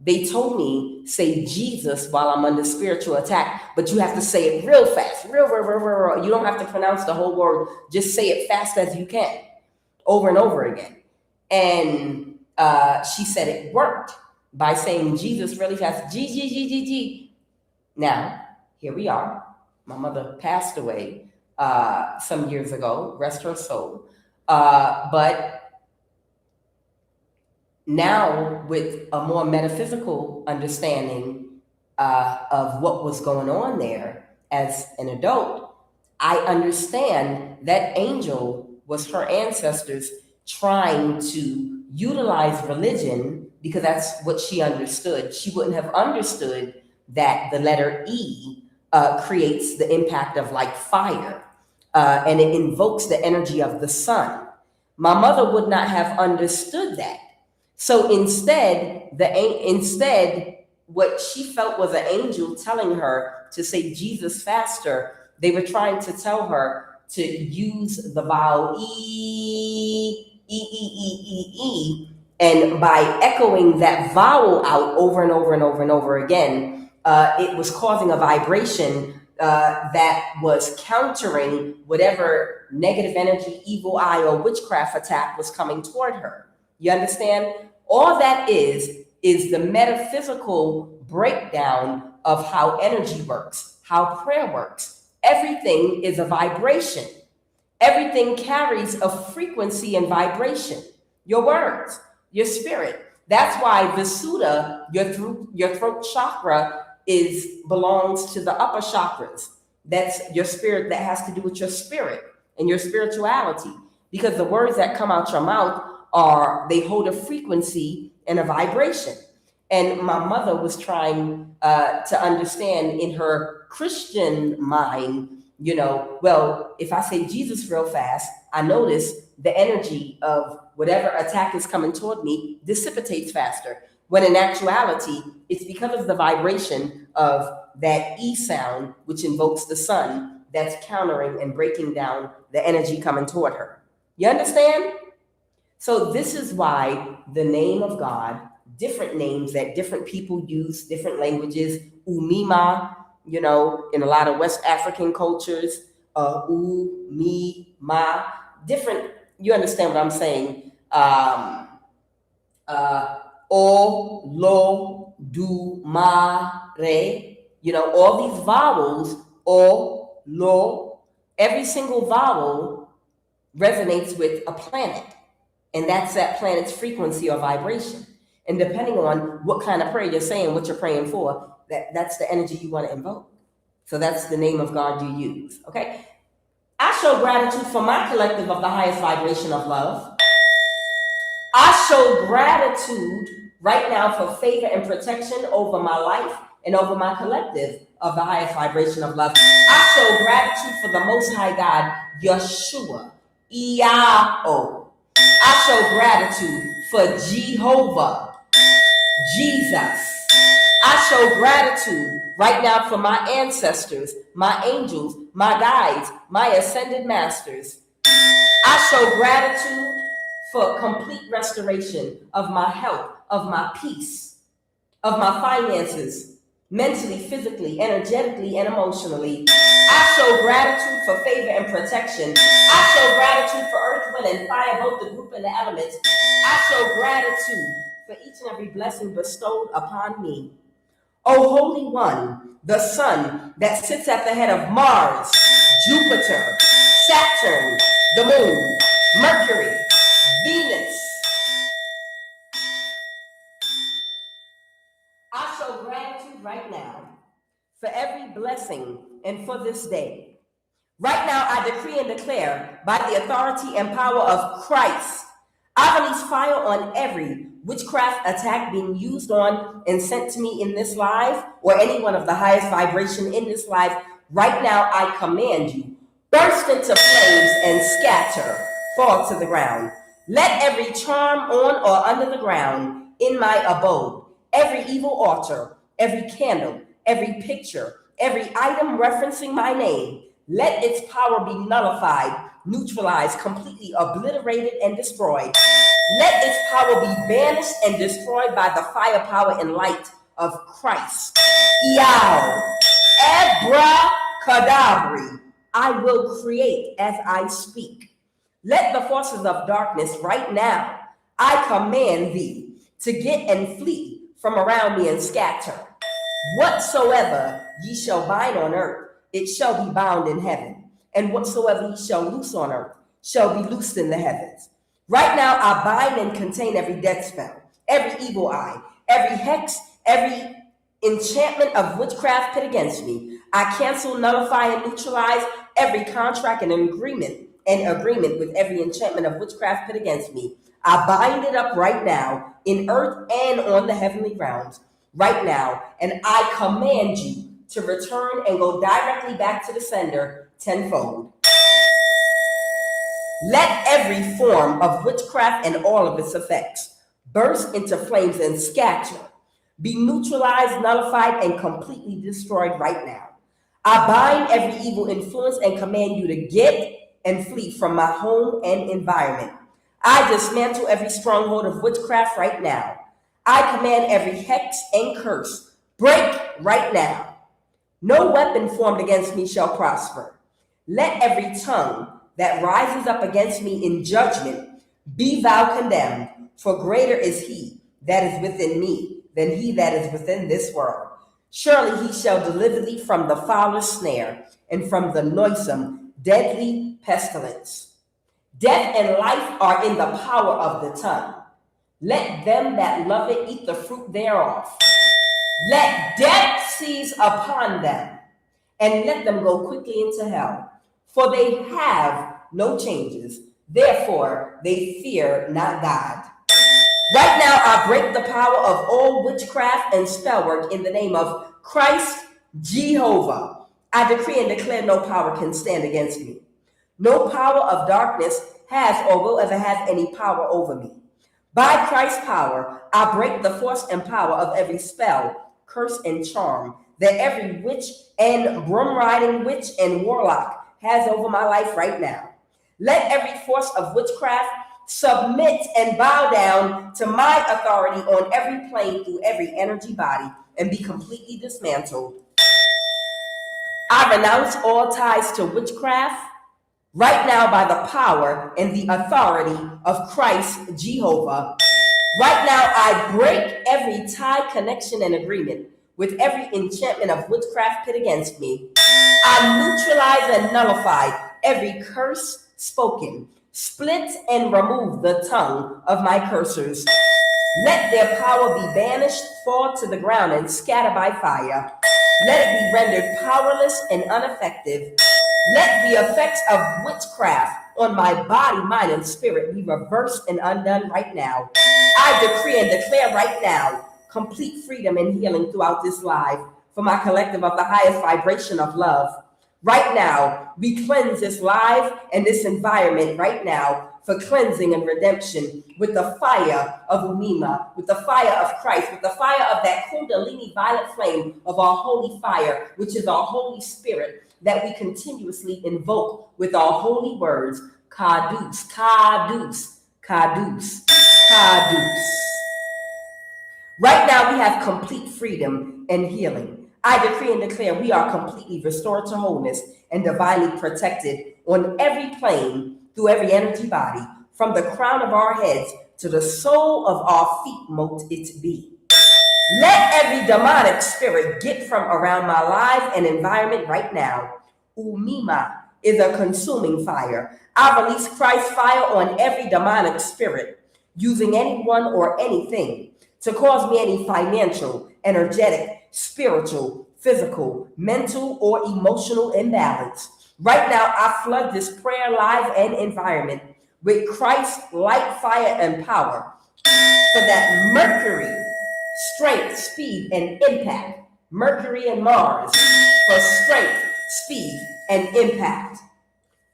they told me, say Jesus while I'm under spiritual attack, but you have to say it real fast, real. You don't have to pronounce the whole word. Just say it fast as you can, over and over again. And she said it worked by saying Jesus really fast, G. Now, here we are. My mother passed away some years ago, rest her soul. But now, with a more metaphysical understanding of what was going on there as an adult, I understand that angel was her ancestors trying to utilize religion because that's what she understood. She wouldn't have understood that the letter E creates the impact of like fire and it invokes the energy of the sun. My mother would not have understood that. So instead, what she felt was an angel telling her to say Jesus faster. They were trying to tell her to use the vowel E, and by echoing that vowel out over and over again, it was causing a vibration that was countering whatever negative energy, evil eye, or witchcraft attack was coming toward her. You understand? All that is the metaphysical breakdown of how energy works, how prayer works. Everything is a vibration. Everything carries a frequency and vibration. Your words, your spirit. That's why Visuddha, your throat chakra, belongs to the upper chakras. That's your spirit, that has to do with your spirit and your spirituality. Because the words that come out your mouth they hold a frequency and a vibration. And my mother was trying to understand in her Christian mind, well, if I say Jesus real fast, I notice the energy of whatever attack is coming toward me dissipates faster. When in actuality, it's because of the vibration of that E sound, which invokes the sun, that's countering and breaking down the energy coming toward her. You understand? So this is why the name of God, different names that different people use, different languages, Umima, in a lot of West African cultures, U-Mi-Ma, different, you understand what I'm saying? O, Lo, Du, Ma, Re, all these vowels, O, Lo, every single vowel resonates with a planet. And that's that planet's frequency or vibration. And depending on what kind of prayer you're saying, what you're praying for, that's the energy you want to invoke. So that's the name of God you use, okay? I show gratitude for my collective of the highest vibration of love. I show gratitude right now for favor and protection over my life and over my collective of the highest vibration of love. I show gratitude for the Most High God, Yeshua, Iao. I show gratitude for Jehovah, Jesus. I show gratitude right now for my ancestors, my angels, my guides, my ascended masters. I show gratitude for complete restoration of my health, of my peace, of my finances, mentally, physically, energetically, and emotionally. I show gratitude for favor and protection. I show gratitude for earth, wind, and fire, both the group and the elements. I show gratitude for each and every blessing bestowed upon me. O Holy One, the sun that sits at the head of Mars, Jupiter, Saturn, the moon, Mercury, Venus. I show gratitude right now for every blessing and for this day. Right now, I decree and declare by the authority and power of Christ, I release fire on every witchcraft attack being used on and sent to me in this life, or anyone of the highest vibration in this life. Right now, I command you, burst into flames and scatter, fall to the ground. Let every charm on or under the ground in my abode, every evil altar, every candle, every picture, every item referencing my name, let its power be nullified, neutralized, completely obliterated, and destroyed. Let its power be banished and destroyed by the fire, power, and light of Christ. Yow. Abracadabra. I will create as I speak. Let the forces of darkness right now, I command thee to get and flee from around me and scatter. Whatsoever ye shall bind on earth, it shall be bound in heaven. And whatsoever ye shall loose on earth shall be loosed in the heavens. Right now, I bind and contain every death spell, every evil eye, every hex, every enchantment of witchcraft pit against me. I cancel, nullify, and neutralize every contract and agreement with every enchantment of witchcraft pit against me. I bind it up right now in earth and on the heavenly realms right now, and I command you to return and go directly back to the sender tenfold. Let every form of witchcraft and all of its effects burst into flames and scatter, be neutralized, nullified, and completely destroyed right now. I bind every evil influence and command you to get and flee from my home and environment. I dismantle every stronghold of witchcraft right now. I command every hex and curse, break right now. No weapon formed against me shall prosper. Let every tongue that rises up against me in judgment be thou condemned, for greater is he that is within me than he that is within this world. Surely he shall deliver thee from the fowler's snare and from the noisome, deadly pestilence. Death and life are in the power of the tongue. Let them that love it eat the fruit thereof. Let death seize upon them, and let them go quickly into hell. For they have no changes, therefore they fear not God. Right now I break the power of all witchcraft and spell work in the name of Christ Jehovah. I decree and declare no power can stand against me. No power of darkness has or will ever have any power over me. By Christ's power, I break the force and power of every spell, curse, and charm that every witch and broom-riding witch and warlock has over my life right now. Let every force of witchcraft submit and bow down to my authority on every plane through every energy body and be completely dismantled. I renounce all ties to witchcraft right now by the power and the authority of Christ Jehovah. Right now I break every tie, connection, and agreement with every enchantment of witchcraft pit against me. I neutralize and nullify every curse spoken, split and remove the tongue of my cursors. Let their power be banished, fall to the ground, and scatter by fire. Let it be rendered powerless and ineffective. Let the effects of witchcraft on my body, mind, and spirit be reversed and undone right now. I decree and declare right now complete freedom and healing throughout this life for my collective of the highest vibration of love. Right now, we cleanse this life and this environment right now for cleansing and redemption with the fire of Umima, with the fire of Christ, with the fire of that Kundalini violet flame of our holy fire, which is our Holy Spirit, that we continuously invoke with our holy words, Kadus, Kadus, Kadus, Kadus. Right now, we have complete freedom and healing. I decree and declare we are completely restored to wholeness and divinely protected on every plane through every energy body, from the crown of our heads to the sole of our feet, mote it be. Let every demonic spirit get from around my life and environment right now. Umima is a consuming fire. I release Christ's fire on every demonic spirit, using anyone or anything to cause me any financial, energetic, spiritual, physical, mental, or emotional imbalance. Right now, I flood this prayer live and environment with Christ's light, fire, and power for that Mercury, strength, speed, and impact. Mercury and Mars for strength, speed, and impact.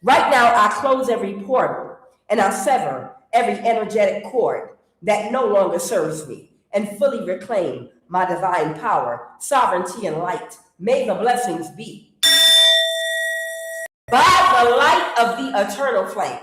Right now, I close every portal and I sever every energetic cord that no longer serves me and fully reclaim my divine power, sovereignty, and light. May the blessings be. By the light of the eternal flame,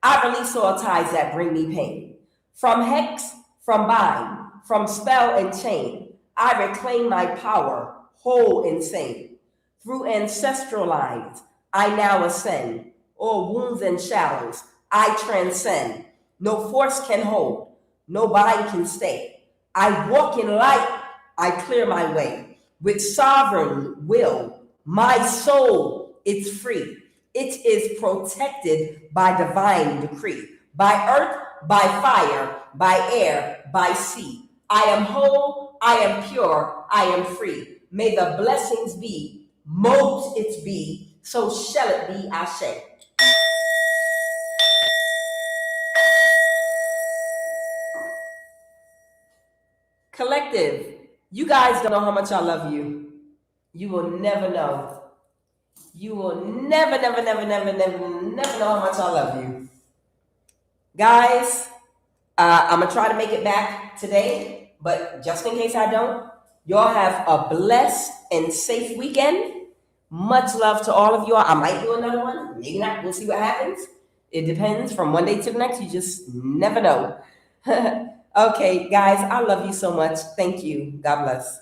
I release all ties that bring me pain. From hex, from bind, from spell and chain, I reclaim my power, whole and sane. Through ancestral lines, I now ascend. O'er wounds and shadows, I transcend. No force can hold, no bind can stay. I walk in light, I clear my way. With sovereign will, my soul is free. It is protected by divine decree. By earth, by fire, by air, by sea. I am whole, I am pure, I am free. May the blessings be, mold it be, so shall it be, Ashe. Collective, you guys don't know how much I love you. You will never know. You will never know how much I love you. Guys, I'm going to try to make it back today, but just in case I don't, y'all have a blessed and safe weekend. Much love to all of y'all. I might do another one, maybe not. We'll see what happens. It depends from one day to the next. You just never know. Okay, guys, I love you so much. Thank you. God bless.